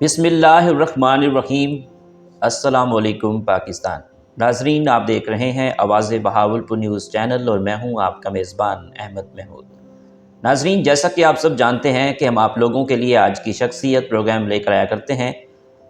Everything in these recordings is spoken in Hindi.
बिस्मिल्लाहिर्रहमानिर्रहीम। अस्सलामुअलैकुम पाकिस्तान। नाजरीन, आप देख रहे हैं आवाज़ बहावलपुर न्यूज़ चैनल और मैं हूं आपका मेज़बान अहमद महमूद। नाजरीन, जैसा कि आप सब जानते हैं कि हम आप लोगों के लिए आज की शख्सियत प्रोग्राम लेकर आया करते हैं।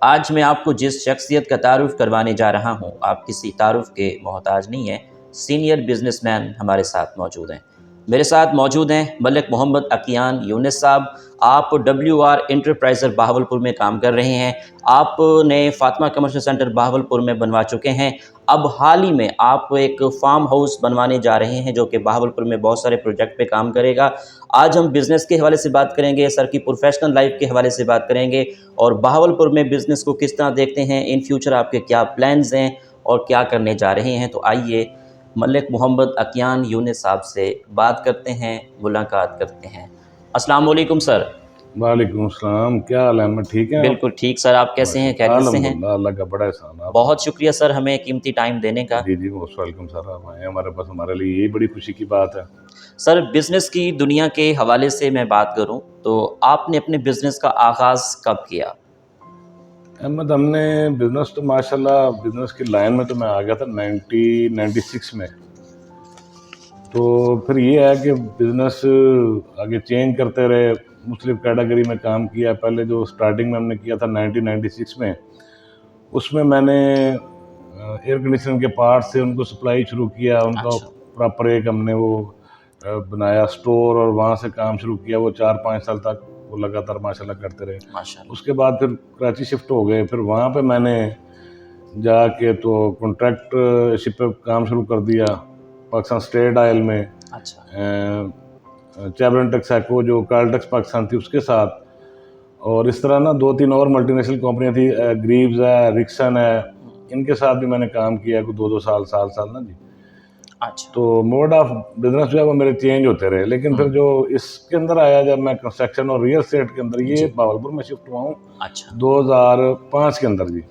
आज मैं आपको जिस शख्सियत का तारुफ़ करवाने जा रहा हूँ, आप किसी तारुफ़ के मोहताज नहीं हैं। सीनियर बिजनेसमैन हमारे साथ मौजूद हैं। मेरे साथ मौजूद हैं मलिक मोहम्मद अकियान यूनिस साहब। आप WR इंटरप्राइजर बहावलपुर में काम कर रहे हैं। आपने फातिमा कमर्शियल सेंटर बहावलपुर में बनवा चुके हैं। अब हाल ही में आप एक फार्म हाउस बनवाने जा रहे हैं जो कि बहावलपुर में बहुत सारे प्रोजेक्ट पे काम करेगा। आज हम बिज़नेस के हवाले से बात करेंगे, सर की प्रोफेशनल लाइफ के हवाले से बात करेंगे और बहावलपुर में बिज़नेस को किस तरह देखते हैं, इन फ्यूचर आपके क्या प्लान्स हैं और क्या करने जा रहे हैं। तो आइए मलिक मोहम्मद अकियान यूनिस साहब से बात करते हैं, मुलाकात करते हैं। अस्सलाम वालेकुम सर। वालेकुम सलाम, क्या हाल है? मैं ठीक है। बिल्कुल ठीक सर, आप कैसे हैं? खैरियत से हैं? अल्हम्दुलिल्लाह, अल्लाह का बड़ा एहसान है। बहुत शुक्रिया सर हमें कीमती टाइम देने का। जी मोस्ट वेलकम सर, आप आए हमारे पास, हमारे लिए यही बड़ी खुशी की बात है। सर, बिज़नेस की दुनिया के हवाले से मैं बात करूं तो आपने अपने बिज़नेस का आगाज़ कब किया? अहमद, हमने बिज़नेस तो माशाल्लाह बिज़नेस की लाइन में तो मैं आ गया था 1996 में। तो फिर ये है कि बिज़नेस आगे चेंज करते रहे, मुख्तलिफ कैटेगरी में काम किया। पहले जो स्टार्टिंग में हमने किया था 1996 में, उसमें मैंने एयर कंडीशनर के पार्ट से उनको सप्लाई शुरू किया। उनका अच्छा। प्रॉपर एक हमने वो बनाया स्टोर और वहाँ से काम शुरू किया। वो 4-5 साल तक वो लगातार माशाल्लाह करते रहे। माशाल्लाह। उसके बाद फिर कराची शिफ्ट हो गए। फिर वहाँ पे मैंने जाके तो कॉन्ट्रैक्टरशिप पे काम शुरू कर दिया पाकिस्तान स्टेट ऑयल में। अच्छा। चैवरन टेक्साको जो कार्लटेक्स पाकिस्तान थी उसके साथ, और इस तरह ना 2-3 और मल्टीनेशनल कंपनियां थी, ग्रीव्स है, रिक्सन है, इनके साथ भी मैंने काम किया है 2-2 साल ना जी। अच्छा। तो मोड ऑफ बिजनेस जो है वो मेरे चेंज होते रहे। लेकिन फिर जो इसके अंदर आया, जब मैं कंस्ट्रक्शन और रियल एस्टेट के अंदर, ये बहावलपुर में शिफ्ट हुआ हूँ अच्छा। 2005 के अंदर जी।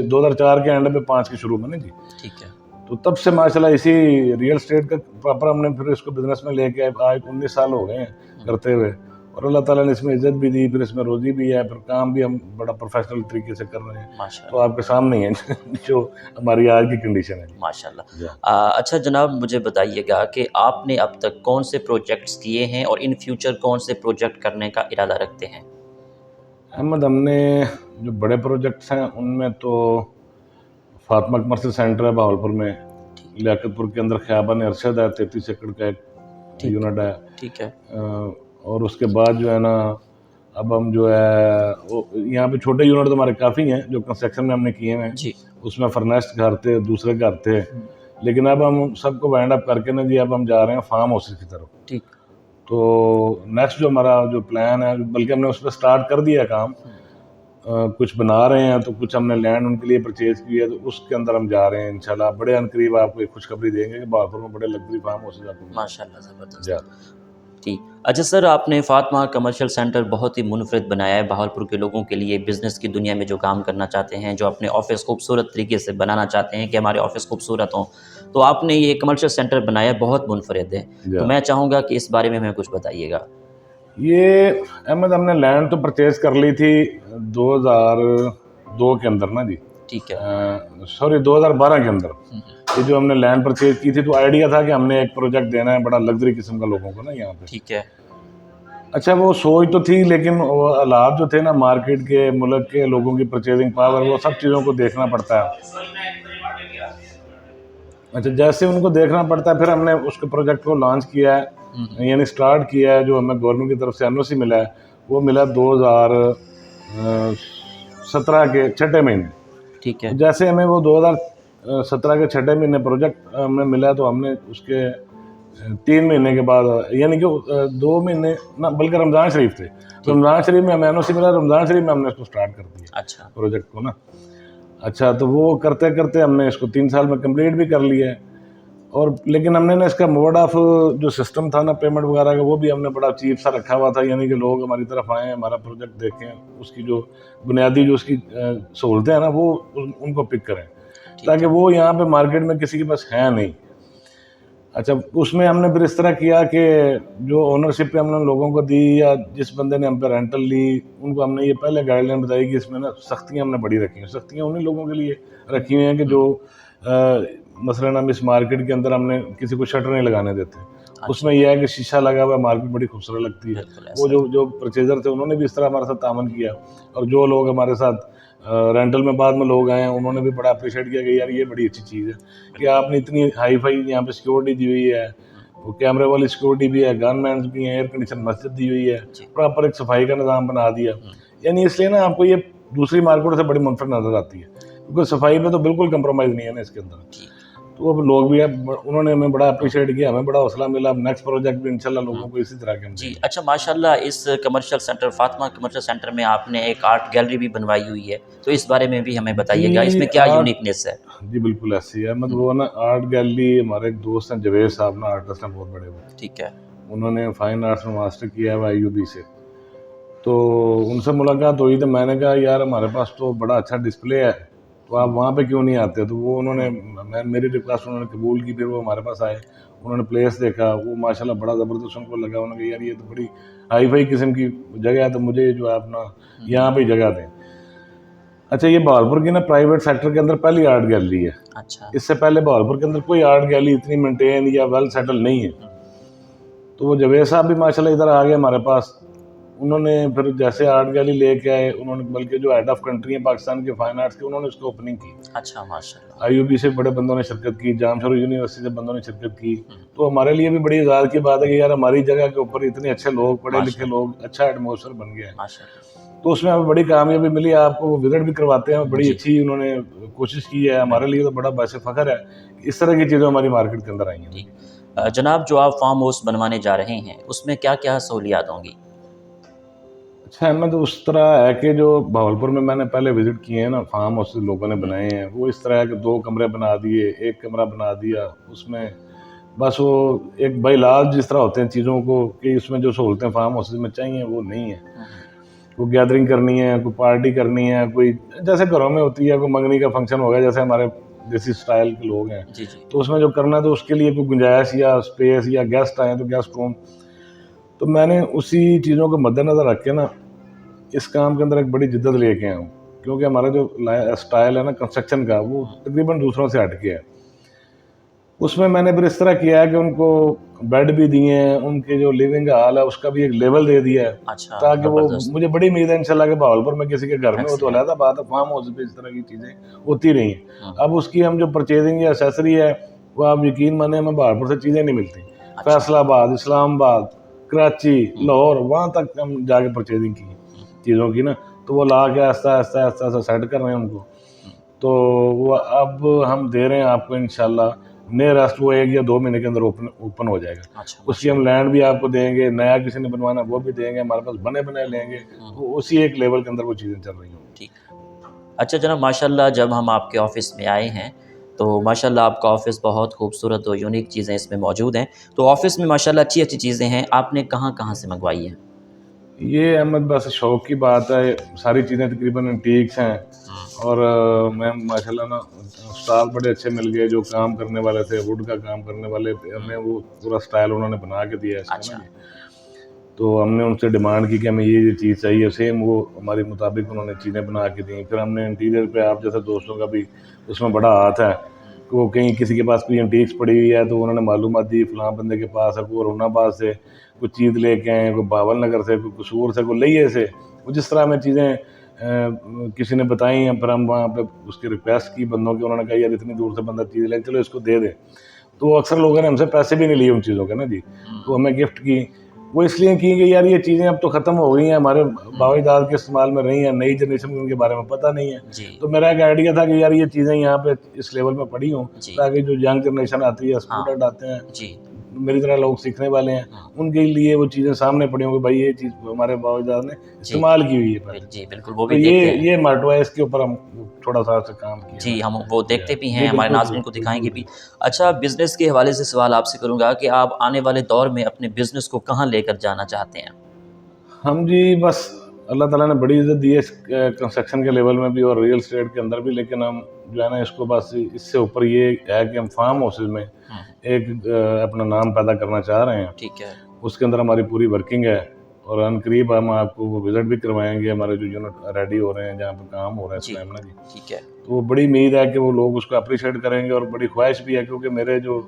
2004 के एंड पे 5 के शुरू में ना जी। ठीक है। तो तब से माशाल्लाह इसी रियल एस्टेट का प्रॉपर हमने फिर इसको बिजनेस में लेके आज 19 साल हो गए हैं करते हुए, और अल्लाह ताला ने इसमें इज्जत भी दी, फिर इसमें रोजी भी है, फिर काम भी हम बड़ा प्रोफेशनल तरीके से कर रहे हैं। तो आपके सामने ही है जो हमारी आज की कंडीशन है माशाल्लाह। अच्छा जनाब, मुझे बताइएगा कि आपने अब तक कौन से प्रोजेक्ट्स किए हैं और इन फ्यूचर कौन से प्रोजेक्ट करने का इरादा रखते हैं? अहमद, हमने जो बड़े प्रोजेक्ट्स हैं उनमें तो फातिमा कमर्शियल सेंटर है बहावलपुर में, लियाकतपुर के अंदर ख़याबान अरशद है, 33 एकड़ का एक यूनिट है। ठीक है। और उसके बाद जो है ना, अब हम जो है वो यहाँ पे छोटे यूनिट तो हमारे काफ़ी हैं जो कंस्ट्रक्शन में हमने किए हैं जी। उसमें फर्नेस्ट घर थे, दूसरे घर थे, लेकिन अब हम सबको वाइंड अप करके ना जी, अब हम जा रहे हैं फार्म हाउस की तरफ। ठीक। तो नेक्स्ट जो हमारा जो प्लान है, बल्कि हमने उस पर स्टार्ट कर दिया काम, कुछ बना रहे हैं, तो कुछ हमने लैंड उनके लिए परचेज की है, तो उसके अंदर हम जा रहे हैं इंशाल्लाह। बड़े अनकरीब आपको एक खुशखबरी देंगे कि बहावलपुर में बड़े लग्जरी फार्म हाउस आपको माशाल्लाह, ज़बरदस्त। ठीक। अच्छा सर, आपने फातिमा कमर्शियल सेंटर बहुत ही मुनफरिद बनाया है बहावलपुर के लोगों के लिए। बिज़नेस की दुनिया में जो काम करना चाहते हैं, जो अपने ऑफिस खूबसूरत तरीके से बनाना चाहते हैं कि हमारे ऑफिस खूबसूरत हों, तो आपने ये कमर्शियल सेंटर बनाया, बहुत मुनफरिद है। तो मैं चाहूँगा कि इस बारे में हमें कुछ बताइएगा। ये अहमद, हमने लैंड तो परचेज कर ली थी 2002 के अंदर ना जी। ठीक है। सॉरी 2012 के अंदर ये जो हमने लैंड परचेज की थी, तो आइडिया था कि हमने एक प्रोजेक्ट देना है बड़ा लग्जरी किस्म का लोगों को ना यहाँ पे। ठीक है। अच्छा, वो सोच तो थी, लेकिन वो हालात जो थे ना मार्केट के, मुल्क के लोगों की परचेजिंग पावर, वो सब चीज़ों को देखना पड़ता है। अच्छा, जैसे उनको देखना पड़ता है, फिर हमने उसके प्रोजेक्ट को लॉन्च किया है, यानी स्टार्ट किया है। जो हमें गवर्नमेंट की तरफ से एनओसी मिला है, वो मिला 2017 के छठे महीने। ठीक है। जैसे हमें वो 2017 के छठे महीने प्रोजेक्ट हमें मिला, तो हमने उसके 3 महीने के बाद, यानी कि 2 महीने ना, बल्कि रमज़ान शरीफ थे, रमज़ान शरीफ में हमें एनओसी मिला, रमज़ान शरीफ में हमने इसको स्टार्ट कर दिया। अच्छा। प्रोजेक्ट को ना। अच्छा, तो वो करते करते हमने इसको 3 साल में कंप्लीट भी कर लिया है। और लेकिन हमने ना इसका मोड ऑफ जो सिस्टम था ना पेमेंट वगैरह का, वो भी हमने बड़ा चीप सा रखा हुआ था, यानी कि लोग हमारी तरफ आएँ, हमारा प्रोजेक्ट देखें, उसकी जो बुनियादी जो उसकी सहूलतें हैं ना, वो उनको पिक करें, ताकि वो यहाँ पे मार्केट में किसी के पास है नहीं। अच्छा, उसमें हमने फिर इस तरह किया कि जो ओनरशिप पे हमने लोगों को दी या जिस बंदे ने हम पे रेंटल ली, उनको हमने ये पहले गाइडलाइन बताई कि इसमें ना सख्तियाँ हमने बड़ी रखी हैं। सख्तियाँ उन्हीं लोगों के लिए रखी हुई हैं कि जो मसलन हम इस मार्केट के अंदर हमने किसी को शटर नहीं लगाने देते। उसमें यह है कि शीशा लगा हुआ मार्केट बड़ी खूबसूरत लगती है। वो जो परचेजर थे उन्होंने भी इस तरह हमारे साथ तामन किया, और जो लोग हमारे साथ रेंटल में बाद में लोग आए हैं उन्होंने भी बड़ा अप्रिशिएट किया कि यार ये बड़ी अच्छी चीज़ है कि आपने इतनी हाई फाई यहाँ पे सिक्योरिटी दी हुई है, वो कैमरे वाली सिक्योरिटी भी है, गनमैन भी हैं, एयर कंडीशन मस्जिद दी हुई है, प्रॉपर एक सफाई का निज़ाम बना दिया। यानी इसलिए ना आपको ये दूसरी मार्केट से बड़ी मुनफरद नज़र आती है, क्योंकि सफाई पे तो बिल्कुल कंप्रोमाइज़ नहीं है ना इसके अंदर। तो अब लोग भी है, उन्होंने हमें बड़ा अप्रिशिएट किया, हमें बड़ा हौसला मिला। नेक्स्ट प्रोजेक्ट भी इंशाल्लाह लोगों को इसी तरह के हम जी। अच्छा, माशाल्लाह इस commercial centre Fatima commercial centre में आपने एक आर्ट गैलरी भी बनवाई हुई है, तो इस बारे में भी हमें बताइएगा, इसमें क्या यूनिकनेस है? जी बिल्कुल ऐसी है, मतलब वो ना आर्ट गैलरी, हमारे एक दोस्त हैं जवेद साहब ना, आर्टिस्ट हैं बहुत बड़े वो, ठीक है, उन्होंने फाइन आर्ट्स में मास्टर किया है IUB से। तो उनसे मुलाकात हुई तो मैंने कहा यार हमारे पास तो बड़ा अच्छा डिस्प्ले है, तो आप वहाँ पे क्यों नहीं आते? तो वो उन्होंने मेरी रिक्वेस्ट उन्होंने कबूल की। फिर वो हमारे पास आए, उन्होंने प्लेस देखा, वो माशाल्लाह बड़ा ज़बरदस्त उनको लगा। उन्होंने कहा यार ये तो बड़ी हाई फाई किस्म की जगह है, तो मुझे जो है अपना यहाँ पे जगह दें। अच्छा, ये बहावलपुर की ना प्राइवेट सेक्टर के अंदर पहली आर्ट गैलरी है। अच्छा, इससे पहले बहावलपुर के अंदर कोई आर्ट गैलरी इतनी मेंटेन या वेल सेटल नहीं है। तो वो जवेद साहब भी माशाल्लाह इधर आ गए हमारे पास। उन्होंने फिर जैसे आर्ट गैलरी लेके आए, उन्होंने बल्कि जो हेड ऑफ कंट्री है पाकिस्तान के फाइन आर्ट्स के, उन्होंने उसकी ओपनिंग की। अच्छा, माशाल्लाह। IUB से बड़े बंदों ने शिरकत की, जामशोर यूनिवर्सिटी से बंदों ने शिरकत की। तो हमारे लिए भी बड़ी इज़्ज़त की बात है कि यार हमारी जगह के ऊपर इतने अच्छे लोग, पढ़े लिखे लोग, अच्छा एटमॉस्फेयर बन गया है। तो उसमें हमें बड़ी कामयाबी मिली। आपको वो विजिट भी करवाते हैं, बड़ी अच्छी उन्होंने कोशिश की है। हमारे लिए तो बड़ा बाइसे फ़ख्र है, इस तरह की चीज़ें हमारी मार्केट के अंदर आई हैं। जनाब, जो आप फार्म हाउस बनवाने जा रहे हैं उसमें क्या क्या सहूलियात होंगी? अच्छा, अहमद उस तरह है कि जो बहावलपुर में मैंने पहले विज़िट किए हैं ना फार्म हाउस लोगों ने बनाए हैं, वो इस तरह है कि 2 कमरे बना दिए, 1 कमरा बना दिया। उसमें बस वो एक बाइलाज जिस तरह होते हैं चीज़ों को कि उसमें जो सहूलतें फार्म हाउस में चाहिए वो नहीं है। कोई गैदरिंग करनी है, कोई पार्टी करनी है, कोई जैसे घरों में होती है, कोई मंगनी का फंक्शन हो गया, जैसे हमारे देसी स्टाइल के लोग हैं, तो उसमें जो करना है तो उसके लिए कोई गुंजाइश या स्पेस या गेस्ट आए तो गेस्ट रूम। तो मैंने उसी चीज़ों को मद्देनज़र रख के ना इस काम के अंदर एक बड़ी जिद्दत लेके आया हूँ, क्योंकि हमारा जो स्टाइल है ना कंस्ट्रक्शन का, वो तकरीबन दूसरों से हट के है। उसमें मैंने फिर इस तरह किया है कि उनको बेड भी दिए हैं, उनके जो लिविंग हॉल है उसका भी एक लेवल दे दिया है। अच्छा, ताकि वो, मुझे बड़ी उम्मीद है इंशाल्लाह के बहावलपुर में किसी के घर में हो तो अलहदा बात है, फार्म हाउस पे इस तरह की चीज़ें होती रही हैं। अब उसकी हम जो परचेजिंग या एक्सेसरी है वो आप यकीन माने हमें बहावलपुर से चीज़ें नहीं मिलती। फैसलाबाद, इस्लामाबाद, कराची, लाहौर, वहाँ तक हम जाके परचेजिंग की चीज़ों की ना, तो वो ला के आस्ता आस्ता आस्ता आस्ता सेट कर रहे हैं उनको। तो वो अब हम दे रहे हैं आपको इंशाल्लाह नियरेस्ट वो 1 या 2 महीने के अंदर ओपन हो जाएगा। अच्छा, उसकी हम लैंड भी आपको देंगे, नया किसी ने बनवाना वो भी देंगे, हमारे पास बने बनाए लेंगे। तो उसी एक लेवल के अंदर वो चीज़ें चल रही हैं। ठीक। अच्छा जनाब, माशाल्लाह जब हम आपके ऑफ़िस में आए हैं तो माशाल्लाह आपका ऑफ़िस बहुत खूबसूरत और यूनिक चीज़ें इसमें मौजूद हैं। तो ऑफ़िस में माशाल्लाह अच्छी-अच्छी चीज़ें हैं, आपने कहाँ-कहाँ से मंगवाई हैं? ये अहमद बस शौक की बात है, सारी चीज़ें तकरीबन एंटीक्स हैं। और मैं माशाल्लाह ना स्टाफ बड़े अच्छे मिल गए जो काम करने वाले थे, वुड का काम करने वाले, हमें वो पूरा स्टाइल उन्होंने बना के दिया इसका। अच्छा। तो हमने उनसे डिमांड की कि हमें ये चीज़ चाहिए, सेम वो हमारे मुताबिक उन्होंने चीज़ें बना के दी। फिर हमने इंटीरियर पे आप जैसे दोस्तों का भी उसमें बड़ा हाथ है, वो कहीं किसी के पास कोई एंटीक्स पड़ी हुई है तो उन्होंने मालूमात दी फलां बंदे के पास है, कोई रोनाबाद से कुछ चीज़ लेके आए, कोई बावल नगर से, कोई कसूर से, कोई लइये से, वो जिस तरह हमें चीज़ें किसी ने बताई हैं, फिर हम वहाँ पे उसकी रिक्वेस्ट की बंदों की, उन्होंने कहा यार इतनी दूर से बंदा चीज़ ले, चलो इसको दे दें। तो अक्सर लोगों ने हमसे पैसे भी नहीं लिए उन चीज़ों के ना जी, तो हमें गिफ्ट की। वो इसलिए की कि यार ये चीज़ें अब तो ख़त्म हो गई हैं, हमारे बाबा के इस्तेमाल में रही हैं, नई जनरेशन को उनके बारे में पता नहीं है। तो मेरा एक आइडिया था कि यार ये चीज़ें यहाँ पे इस लेवल में पड़ी हों, ताकि जो यंग जनरेशन आती है, स्टूडेंट आते हैं, मेरी तरह लोग सीखने वाले हैं, उनके लिए वो चीज़ें सामने पड़ी होंगी, भाई ये चीज़ हमारे बाबा ने इस्तेमाल की हुई है। जी बिल्कुल, वो भी तो देखते हैं। ये मोटो है, इसके ऊपर हम थोड़ा सा काम किया। जी, हम वो देखते भी हैं, हमारे नाज़रीन को दिखाएंगे भी। अच्छा, बिज़नेस के हवाले से सवाल आपसे करूँगा कि आप आने वाले दौर में अपने बिज़नेस को कहाँ लेकर जाना चाहते हैं? हम जी बस अल्लाह ताला ने बड़ी इज़्ज़त दी है इस कंस्ट्रक्शन के लेवल में भी और रियल एस्टेट के अंदर भी, लेकिन हम जो है ना इसको बस इससे ऊपर ये है कि हम फार्म हाउसेज में एक अपना नाम पैदा करना चाह रहे हैं। ठीक है। उसके अंदर हमारी पूरी वर्किंग है और अनकरीब हम आपको वो विज़िट भी करवाएंगे, हमारे जो यूनिट रेडी हो रहे हैं जहाँ पर काम हो रहा है इस टाइम ना जी। ठीक है। तो वो बड़ी उम्मीद है कि वो लोग उसको अप्रिशिएट करेंगे और बड़ी ख्वाहिश भी है, क्योंकि मेरे जो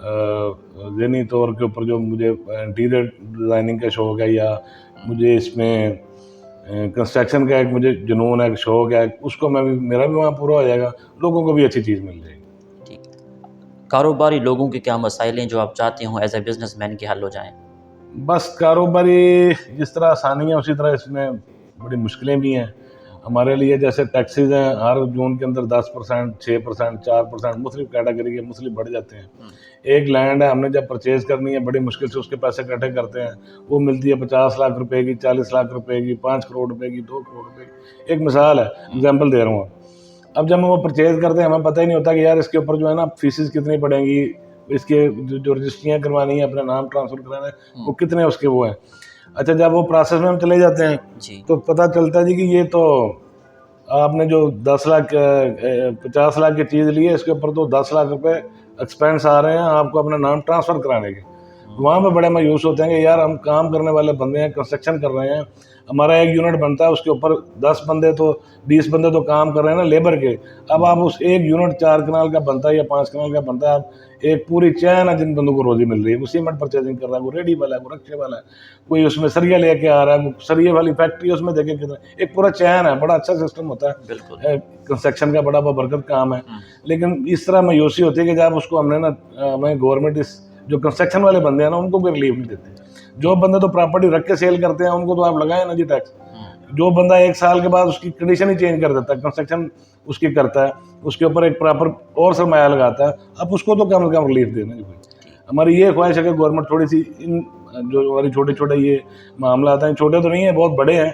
ज़हनी तौर के ऊपर जो मुझे इंटीरियर डिज़ाइनिंग का शौक़ है या मुझे इसमें कंस्ट्रक्शन का एक मुझे जुनून है, एक शौक़ है, उसको मेरा भी वहाँ पूरा हो जाएगा, लोगों को भी अच्छी चीज़ मिल जाएगी। ठीक। कारोबारी लोगों के क्या मसाइल हैं जो आप चाहते हो एज ए बिजनेसमैन के हल हो जाएं? बस कारोबारी जिस तरह आसानी है उसी तरह इसमें बड़ी मुश्किलें भी हैं हमारे लिए। जैसे टैक्सेस हैं, हर जून के अंदर 10%, 6%, 4% मुख्तलिफ कैटेगरी के मुख्तलिफ बढ़ जाते हैं। एक लैंड है, हमने जब परचेज़ करनी है बड़ी मुश्किल से उसके पैसे इकट्ठे करते हैं, वो मिलती है 50 लाख रुपए की, 40 लाख रुपए की, 5 करोड़ रुपए की, 2 करोड़ रुपए की। एक मिसाल है, एग्जाम्पल दे रहा हूँ। अब जब हम वो परचेज़ करते हैं हमें पता ही नहीं होता कि यार इसके ऊपर जो है ना फीसिस कितनी पड़ेंगी, इसके जो रजिस्ट्रियाँ करवानी है, अपना नाम ट्रांसफ़र कराना है, वो कितने उसके वो हैं। अच्छा, जब वो प्रोसेस में हम चले जाते हैं तो पता चलता है जी कि ये तो आपने जो 10 लाख 50 लाख की चीज़ ली है, इसके ऊपर तो 10 लाख रुपए एक्सपेंस आ रहे हैं आपको अपना नाम ट्रांसफ़र कराने के। वहाँ पे बड़े मायूस होते हैं कि यार हम काम करने वाले बंदे हैं, कंस्ट्रक्शन कर रहे हैं, हमारा एक यूनिट बनता है, उसके ऊपर 10 बंदे तो 20 बंदे तो काम कर रहे हैं ना लेबर के। अब आप उस एक यूनिट 4 कनाल का बनता है या 5 कनाल का बनता है, आप एक पूरी चैन है जिन बंदों को रोजी मिल रही है। वो सीमेंट परचेजिंग कर रहा है, वो रेडी वाला है, वो रक्शे वाला है, कोई उसमें सरिया लेके आ रहा है, वो सरिये वाली फैक्ट्री उसमें देखे कितना, एक पूरा चैन है, बड़ा अच्छा सिस्टम होता है। बिल्कुल। कंस्ट्रक्शन का बड़ा बरकत काम है। लेकिन इस तरह मायूसी होती है कि जब उसको हमने ना हमें गवर्नमेंट इस जो कंस्ट्रक्शन वाले बंदे हैं ना उनको कोई रिलीफ नहीं देते। जो बंदे तो प्रॉपर्टी रख के सेल करते हैं उनको तो आप लगाए ना जी टैक्स। जो बंदा 1 साल के बाद उसकी कंडीशन ही चेंज कर देता है, कंस्ट्रक्शन उसकी करता है, उसके ऊपर एक प्रॉपर और सरमाया लगाता है, अब उसको तो कम से कम रिलीफ देना जी। हमारी ये ख्वाहिश है कि गवर्नमेंट थोड़ी सी इन जो हमारी छोटे छोटे ये मामला आते हैं, छोटे तो नहीं है, बहुत बड़े हैं,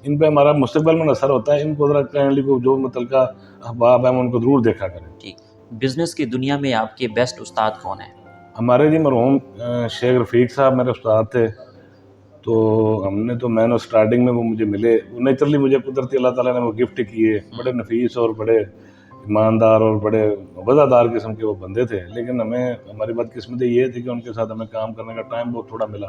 इन पे हमारा मुस्तकबिल में असर होता है, इनको ज़रा काइंडली को जो मुतलका अहबाब है उनको ज़रूर देखा करें। ठीक। बिज़नेस की दुनिया में आपके बेस्ट उस्ताद कौन है? हमारे जी मरहूम शेख रफ़ीक साहब मेरे उस्ताद थे। तो मैंने स्टार्टिंग में वो मुझे मिले, नेचुरली मुझे कुदरती अल्लाह ताला ने वो गिफ्ट किए। बड़े नफीस और बड़े ईमानदार और बड़े वज़ादार किस्म के वो बंदे थे, लेकिन हमारी बदकिस्मती ये थी कि उनके साथ हमें काम करने का टाइम बहुत थोड़ा मिला।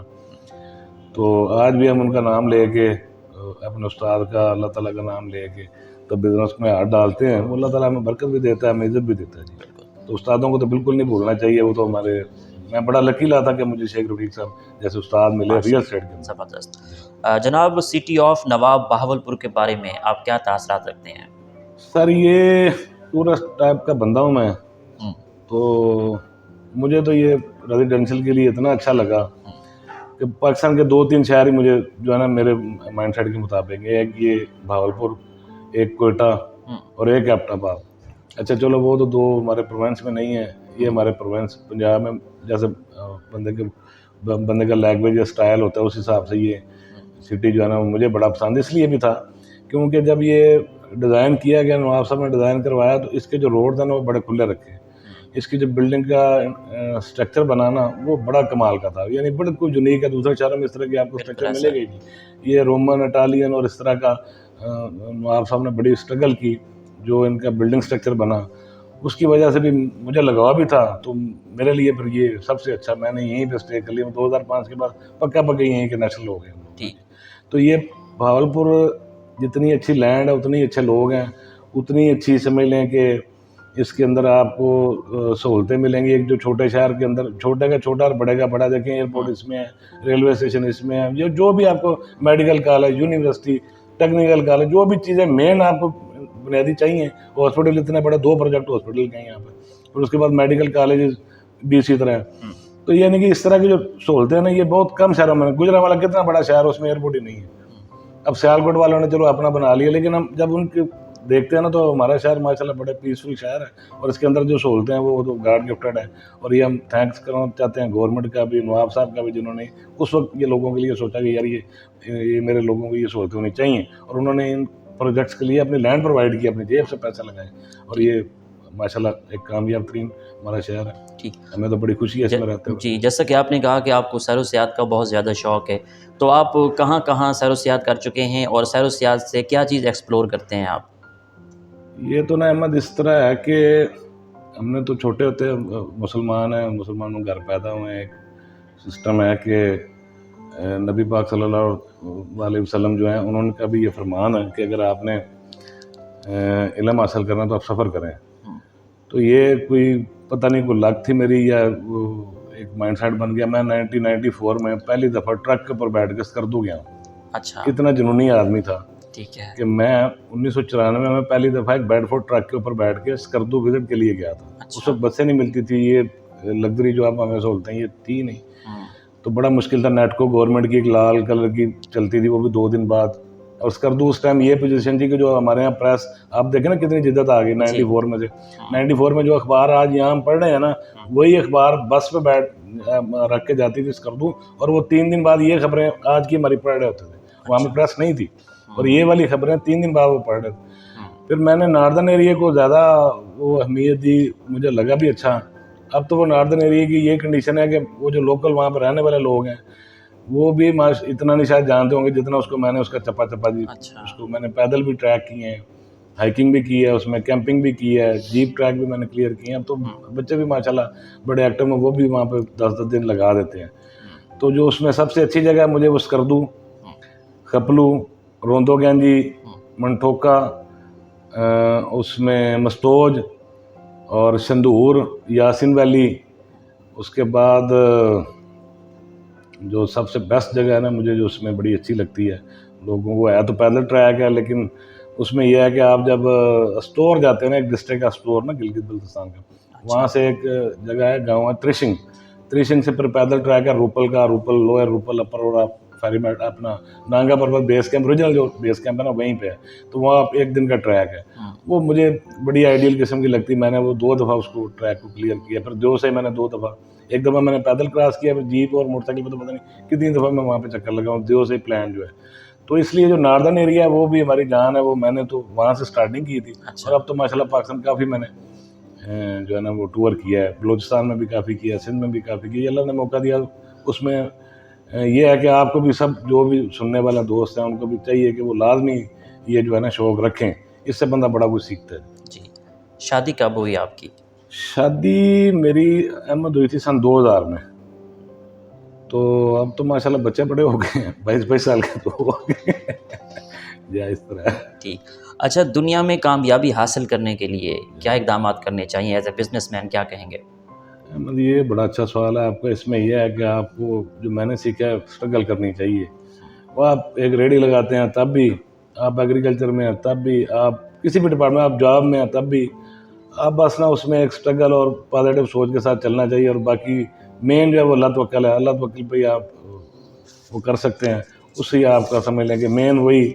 तो आज भी हम उनका नाम लेके अपने उस्ताद का, अल्लाह ताला का नाम लेके तो बिज़नेस में हाथ डालते हैं। वो अल्लाह ताला हमें बरकत भी देता है, हमें इज़्ज़त भी देता है जी। तो उस्तादों को तो बिल्कुल नहीं भूलना चाहिए। वो तो मैं बड़ा लकीला था कि मुझे शेख रफ़ीक साहब जैसे उस्ताद मिले रियल एस्टेट के। ज़बरदस्त। जनाब, सिटी ऑफ नवाब बहावलपुर के बारे में आप क्या तासरात रखते हैं? सर, ये टूरिस्ट टाइप का बंदा हूँ मैं, तो मुझे तो ये रेजिडेंशियल के लिए इतना अच्छा लगा कि पाकिस्तान के 2-3 शहर ही मुझे जो है ना मेरे माइंड सेट के मुताबिक, एक ये भावलपुर, एक कोयटा और एक एबटाबाद। अच्छा चलो, वो तो 2 हमारे प्रोविंस में नहीं है, ये हमारे प्रोविंस पंजाब में जैसे बंदे का लैंग्वेज या स्टाइल होता है उस हिसाब से ये सिटी जो है ना मुझे बड़ा पसंद इसलिए भी था क्योंकि जब ये डिज़ाइन किया गया, नवाब साहब ने डिज़ाइन करवाया, तो इसके जो रोड थे ना वो बड़े खुले रखे। इसकी जो बिल्डिंग का स्ट्रक्चर बनाना वो बड़ा कमाल का था, यानी बड़ा कोई यूनिक है। दूसरे शहरों में इस तरह की आपको स्ट्रक्चर मिलेगा ही नहीं। ये रोमन, इटालियन और इस तरह का नवाब साहब ने बड़ी स्ट्रगल की, जो इनका बिल्डिंग स्ट्रक्चर बना उसकी वजह से भी मुझे लगाव भी था। तो मेरे लिए फिर ये सबसे अच्छा, मैंने यहीं पे स्टे कर लिया। 2005 के बाद पक्का यहीं के नेशनल हो गए। ठीक। तो ये भावलपुर जितनी अच्छी लैंड है, उतनी अच्छे लोग हैं, उतनी अच्छी समझ लें कि इसके अंदर आपको सहूलतें मिलेंगी। एक जो छोटे शहर के अंदर छोटे का छोटा और बड़े का बड़ा, देखें एयरपोर्ट इसमें है, रेलवे स्टेशन इसमें है, जो भी आपको medical college, university, technical college, जो भी चीज़ें मेन आपको बुनियादी चाहिए, हॉस्पिटल इतने बड़े 2 प्रोजेक्ट हॉस्पिटल के हैं यहाँ पे, और उसके बाद मेडिकल कॉलेज भी इसी तरह है। तो यानी कि इस तरह की जो सहूलतें हैं ना, ये बहुत कम शहरों में। गुजरांवाला कितना बड़ा शहर, उसमें एयरपोर्ट ही नहीं है। अब सियालकोट वालों ने चलो अपना बना लिया, लेकिन हम जब उनके देखते हैं ना, तो हमारा शहर माशाल्लाह बड़ा पीसफुल शहर है, और इसके अंदर जो सहूलतें हैं वो तो गॉड गिफ्टेड है। और ये हम थैंक्स करना चाहते हैं गवर्नमेंट का भी, नवाब साहब का भी, जिन्होंने उस वक्त ये लोगों के लिए सोचा कि यार ये मेरे लोगों को ये सहूलतें होनी चाहिए, और उन्होंने इन प्रोजेक्ट्स के लिए अपनी लैंड प्रोवाइड की, अपनी जेब से पैसा लगाए, और ये माशाल्लाह एक कामयाब तरीन हमारा शहर है। ठीक। हमें तो बड़ी खुशी है इसमें रहते हुए। जी, जैसा कि आपने कहा कि आपको सैर व सियाहत का बहुत ज़्यादा शौक़ है, तो आप कहाँ-कहाँ सैर व सियाहत कर चुके हैं और सैर व सियाहत से क्या चीज़ एक्सप्लोर करते हैं आप? ये तो ना अहमद इस तरह है कि हमने तो छोटे होते मुसलमान हैं, मुसलमानों के घर पैदा हुए हैं। एक सिस्टम है कि नबी पाक सल्लल्लाहु अलैहि वसल्लम जो हैं उन्होंने का भी ये फरमान है कि अगर आपने इल्म हासिल करना तो आप सफ़र करें। तो ये कोई पता नहीं कोई लक थी मेरी या वो एक माइंडसेट बन गया। मैं 1994 में पहली दफ़ा ट्रक के ऊपर बैठ के स्कर्दू गया हूँ। अच्छा। इतना जुनूनी आदमी था, ठीक है, कि मैं 1994 में पहली दफ़ा एक बेडफोर्ड ट्रक के ऊपर बैठ के स्कर्दू विजिट के लिए गया था। अच्छा। उस वक्त बसें नहीं मिलती थी, ये लग्जरी जो आप हमें सहूलतें हैं ये थी नहीं, तो बड़ा मुश्किल था। नेटको गवर्नमेंट की एक लाल कलर की चलती थी, वो भी 2 दिन बाद। और स्कर्दू उस टाइम ये पोजीशन थी कि जो हमारे यहाँ प्रेस, आप देखें ना कितनी जिद्दत आ गई 94 में से। 94 में जो अखबार आज यहाँ हम पढ़ रहे हैं ना, वही अखबार बस पे बैठ रख के जाती थी स्कर्दू, और वो 3 दिन बाद ये खबरें आज की हमारी पढ़ रहे होते थे। वहाँ में प्रेस नहीं थी और ये वाली खबरें 3 दिन बाद वो पढ़ रहे थे। फिर मैंने नॉर्दर्न एरिया को ज़्यादा वो अहमियत दी, मुझे लगा भी अच्छा। अब तो वो नॉर्दर्न एरिया की ये कंडीशन है कि वो जो लोकल वहाँ पर रहने वाले लोग हैं वो भी इतना नहीं शायद जानते होंगे जितना उसको मैंने उसका चप्पा जी। अच्छा। उसको मैंने पैदल भी ट्रैक किए हैं, हाइकिंग भी की है, उसमें कैंपिंग भी की है, जीप ट्रैक भी मैंने क्लियर किए हैं। तो बच्चे भी माशाल्लाह बड़े एक्टिव में, वो भी वहाँ पे 10-10 दिन लगा देते हैं। तो जो उसमें सबसे अच्छी जगह मुझे वो स्कर्दू, खपलू, रोंदो गंजी, मनठोका, उसमें मस्तोज और संदूर, यासिन वैली। उसके बाद जो सबसे बेस्ट जगह है ना मुझे जो उसमें बड़ी अच्छी लगती है लोगों को, है तो पैदल ट्रैक है, लेकिन उसमें यह है कि आप जब स्टोर जाते हैं ना, एक डिस्ट्रिक्ट का स्टोर ना गिलगित बल्तिस्तान का, वहाँ से एक जगह है, गाँव है त्रिशिंग। त्रिशिंग से फिर पैदल ट्रैक है रूपल का, रूपल लोअर, रूपल अपर, और आप फेरीमेट अपना नांगा पर्वत बेस कैंप, ओरिजिनल जो बेस कैंप है ना वहीं पे है। तो वहाँ आप 1 दिन का ट्रैक है, वो मुझे बड़ी आइडियल किस्म की लगती है। मैंने वो 2 दफ़ा उसको ट्रैक को क्लियर किया। फिर दो से मैंने 2 दफ़ा, एक दफ़ा मैंने पैदल क्रॉस किया, फिर जीप और मोटरसाइकिल पर तो पता नहीं कितनी दफ़ा मैं वहाँ पे चक्कर लगाऊँ, दो से प्लान जो है। तो इसलिए जो नॉर्दर्न एरिया है वो भी हमारी जान है, वो मैंने तो वहाँ से स्टार्टिंग की थी। अच्छा। और अब तो माशाल्लाह पाकिस्तान काफ़ी मैंने जो है ना वो टूर किया है, बलूचिस्तान में भी काफ़ी किया, सिंध में भी काफ़ी किया। अल्लाह ने मौका दिया। उसमें ये है कि आपको भी सब जो भी सुनने वाले दोस्त हैं उनको भी चाहिए कि वो लाजमी ये जो है ना शौक़ रखें, इससे बंदा बड़ा कुछ सीखता है। जी। शादी कब हुई आपकी? शादी मेरी अहमद हुई थी सन 2000 में। तो अब तो माशाल्लाह बच्चे बड़े हो गए हैं, 22-22 साल के तो हो गए या इस तरह। ठीक। अच्छा, दुनिया में कामयाबी हासिल करने के लिए क्या इक़दामात करने चाहिए? एज़ ए बिज़नेसमैन क्या कहेंगे? मतलब ये बड़ा अच्छा सवाल है आपका। इसमें यह है कि आपको जो मैंने सीखा है स्ट्रगल करनी चाहिए। वो आप एक रेडी लगाते हैं तब भी, आप एग्रीकल्चर में हैं तब भी, आप किसी भी डिपार्टमेंट, आप जॉब में हैं तब भी, आप बस ना उसमें एक स्ट्रगल और पॉजिटिव सोच के साथ चलना चाहिए। और बाकी मेन जो है वो अल्लाह तवक्कल है, अल्लाह तवक्कल पे ही आप वो कर सकते हैं। उससे आपका समझ लें कि मेन वही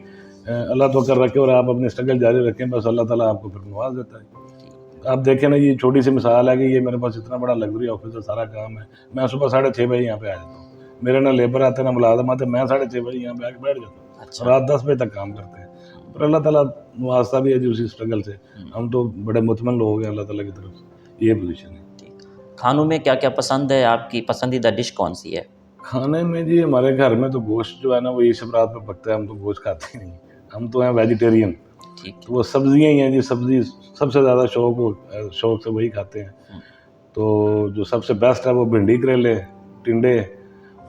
अल्लाह तवक्कल रखें और आप अपनी स्ट्रगल जारी रखें, बस अल्लाह ताला आपको फिर नवाज देता है। आप देखें ना, ये छोटी सी मिसाल है कि ये मेरे पास इतना बड़ा लग्जरी ऑफिस है, सारा काम है। मैं सुबह 6:30 बजे यहाँ पे आ जाता हूँ, मेरे ना लेबर आते ना मुलाजम आते, मैं 6:30 बजे यहाँ पे आके बैठ जाता हूँ। अच्छा। और रात 10 बजे तक काम करते हैं। पर अल्लाह ताला वास्ता भी है जी उसी स्ट्रगल से। हम तो बड़े मुतमन लोग हैं अल्लाह ताला की तरफ से, ये पोजीशन है। खानों में क्या क्या पसंद है? आपकी पसंदीदा डिश कौन सी है? खाने में जी हमारे घर में तो गोश्त जो है ना वो ये सब रात में पकता है, हम तो गोश्त खाते नहीं, हम तो हैं वेजिटेरियन। ठीक। तो वो सब्जियाँ ही हैं जी, सब्जी सबसे ज़्यादा शौक़ से वही खाते हैं। तो जो सबसे बेस्ट है वो भिंडी, करेले, टिंडे,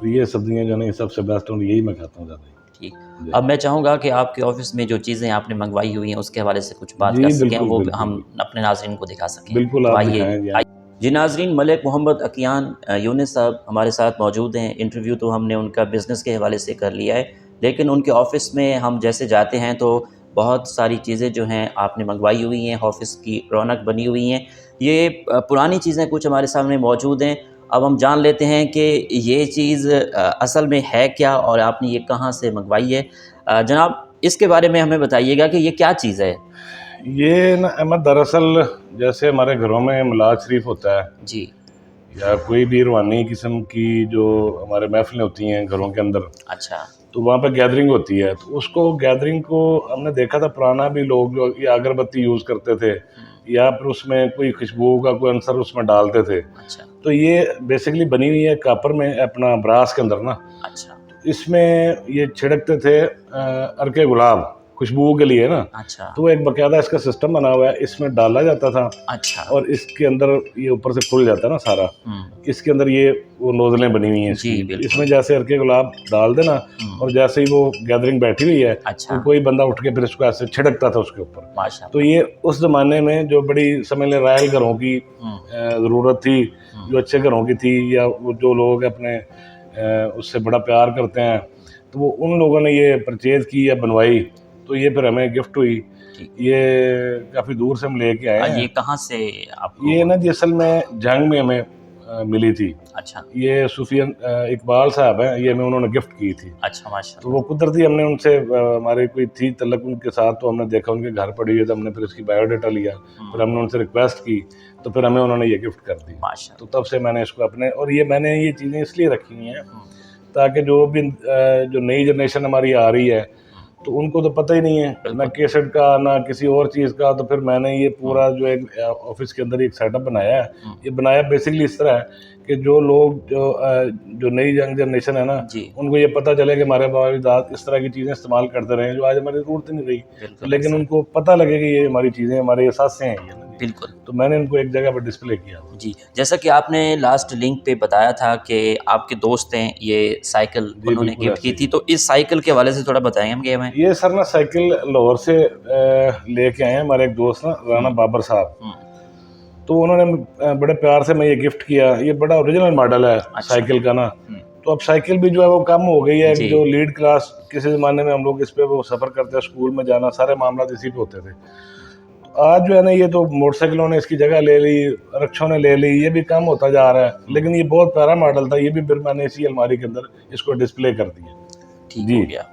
ये सब्जियाँ जो नहीं सबसे बेस्ट हैं, यही मैं खाता हूँ ज़्यादा। ठीक। अब मैं चाहूँगा कि आपके ऑफिस में जो चीज़ें आपने मंगवाई हुई हैं उसके हवाले से कुछ बात कर सकें, वो हम अपने नाज़रीन को दिखा सकें। बिल्कुल, आप दिखाएं। जी नाज़रीन, मलिक मोहम्मद अकियान यूनिस साहब हमारे साथ मौजूद हैं। इंटरव्यू तो हमने उनका बिज़नेस के हवाले से कर लिया है, लेकिन उनके ऑफ़िस में हम जैसे जाते हैं तो बहुत सारी चीज़ें जो हैं आपने मंगवाई हुई हैं, ऑफ़िस की रौनक बनी हुई हैं। ये पुरानी चीज़ें कुछ हमारे सामने मौजूद हैं। अब हम जान लेते हैं कि ये चीज़ असल में है क्या और आपने ये कहाँ से मंगवाई है। जनाब, इसके बारे में हमें बताइएगा कि ये क्या चीज़ है? ये ना अहमद दरअसल जैसे हमारे घरों में मिलाद शरीफ होता है जी, या कोई भी रूहानी किस्म की जो हमारे महफिलें होती हैं घरों के अंदर। अच्छा। तो वहाँ पे गैदरिंग होती है, तो उसको गैदरिंग को हमने देखा था पुराना भी लोग जो ये अगरबत्ती यूज़ करते थे या फिर उसमें कोई खुशबू का कोई अंसर उसमें डालते थे। अच्छा। तो ये बेसिकली बनी हुई है कापर में, अपना ब्रास के अंदर ना। अच्छा। इसमें ये छिड़कते थे अर्के गुलाब खुशबू के लिए ना। अच्छा। तो एक बकायदा इसका सिस्टम बना हुआ है, इसमें डाला जाता था। अच्छा। और इसके अंदर ये ऊपर से खुल जाता है ना सारा, इसके अंदर ये वो नोजलें बनी हुई हैं इसकी। इसमें जैसे अर्के गुलाब डाल देना और जैसे ही वो गैदरिंग बैठी हुई है, अच्छा। तो कोई बंदा उठ के फिर इसको ऐसे छिड़कता था उसके ऊपर। माशाअल्लाह। तो ये उस जमाने में जो बड़ी समझ लें रॉयल घरों की ज़रूरत थी, जो अच्छे घरों की थी, या वो जो लोग अपने उससे बड़ा प्यार करते हैं, तो वो उन लोगों ने ये परचेज़ की या बनवाई, तो ये फिर हमें गिफ्ट हुई। ये काफ़ी दूर से हम लेके आए हैं। ये कहाँ से आपको? ये ना जी असल में जंग में हमें मिली थी। अच्छा। ये सूफियन इकबाल साहब हैं, ये हमें उन्होंने गिफ्ट की थी। अच्छा माशाअल्लाह। तो वो कुदरती हमने उनसे हमारी कोई थी तल्लक उनके साथ, तो हमने देखा उनके घर पड़ी है, तो हमने फिर इसकी बायोडाटा लिया, फिर हमने उनसे रिक्वेस्ट की, तो फिर हमें उन्होंने ये गिफ्ट कर दी। तो तब से मैंने इसको अपने, और ये मैंने ये चीज़ें इसलिए रखी हुई हैं ताकि जो भी जो नई जनरेशन हमारी आ रही है, तो उनको तो पता ही नहीं है ना कैसेट का ना किसी और चीज़ का। तो फिर मैंने ये पूरा जो एक ऑफिस के अंदर एक सेटअप बनाया है, ये बनाया बेसिकली इस तरह है कि जो लोग जो नई यंग जनरेशन है ना, उनको ये पता चले कि हमारे बाबा दाद इस तरह की चीज़ें इस्तेमाल करते रहे जो आज हमारी ज़रूरत नहीं रही, लेकिन उनको पता लगे कि ये हमारी चीज़ें हमारे एहसास हैं ये। बिल्कुल। तो मैंने इनको एक जगह पर डिस्प्ले किया जी। जैसा कि आपने लास्ट लिंक पे बताया था कि आपके दोस्त हैं, ये साइकिल उन्होंने गिफ्ट की थी, तो इस साइकिल के हवाले से थोड़ा बताएंगे हम कि हमें। ये सर ना साइकिल लाहौर से लेके आए हैं हमारे एक दोस्त ना, राना बाबर साहब। तो उन्होंने बड़े प्यार से मैं ये गिफ्ट किया। ये बड़ा ओरिजिनल मॉडल है साइकिल का ना। तो अब साइकिल भी जो है वो कम हो गई है। जो लीड क्लास किसी ज़माने में हम लोग इस पे वो सफ़र करते हैं, स्कूल में जाना, सारे मामला इसी पे होते थे। आज जो है ना, ये तो मोटरसाइकिलों ने इसकी जगह ले ली, रिक्शों ने ले ली, ये भी कम होता जा रहा है। लेकिन ये बहुत प्यारा मॉडल था, ये भी फिर मैंने इसी अलमारी के अंदर इसको डिस्प्ले कर दिया। ठीक हो गया।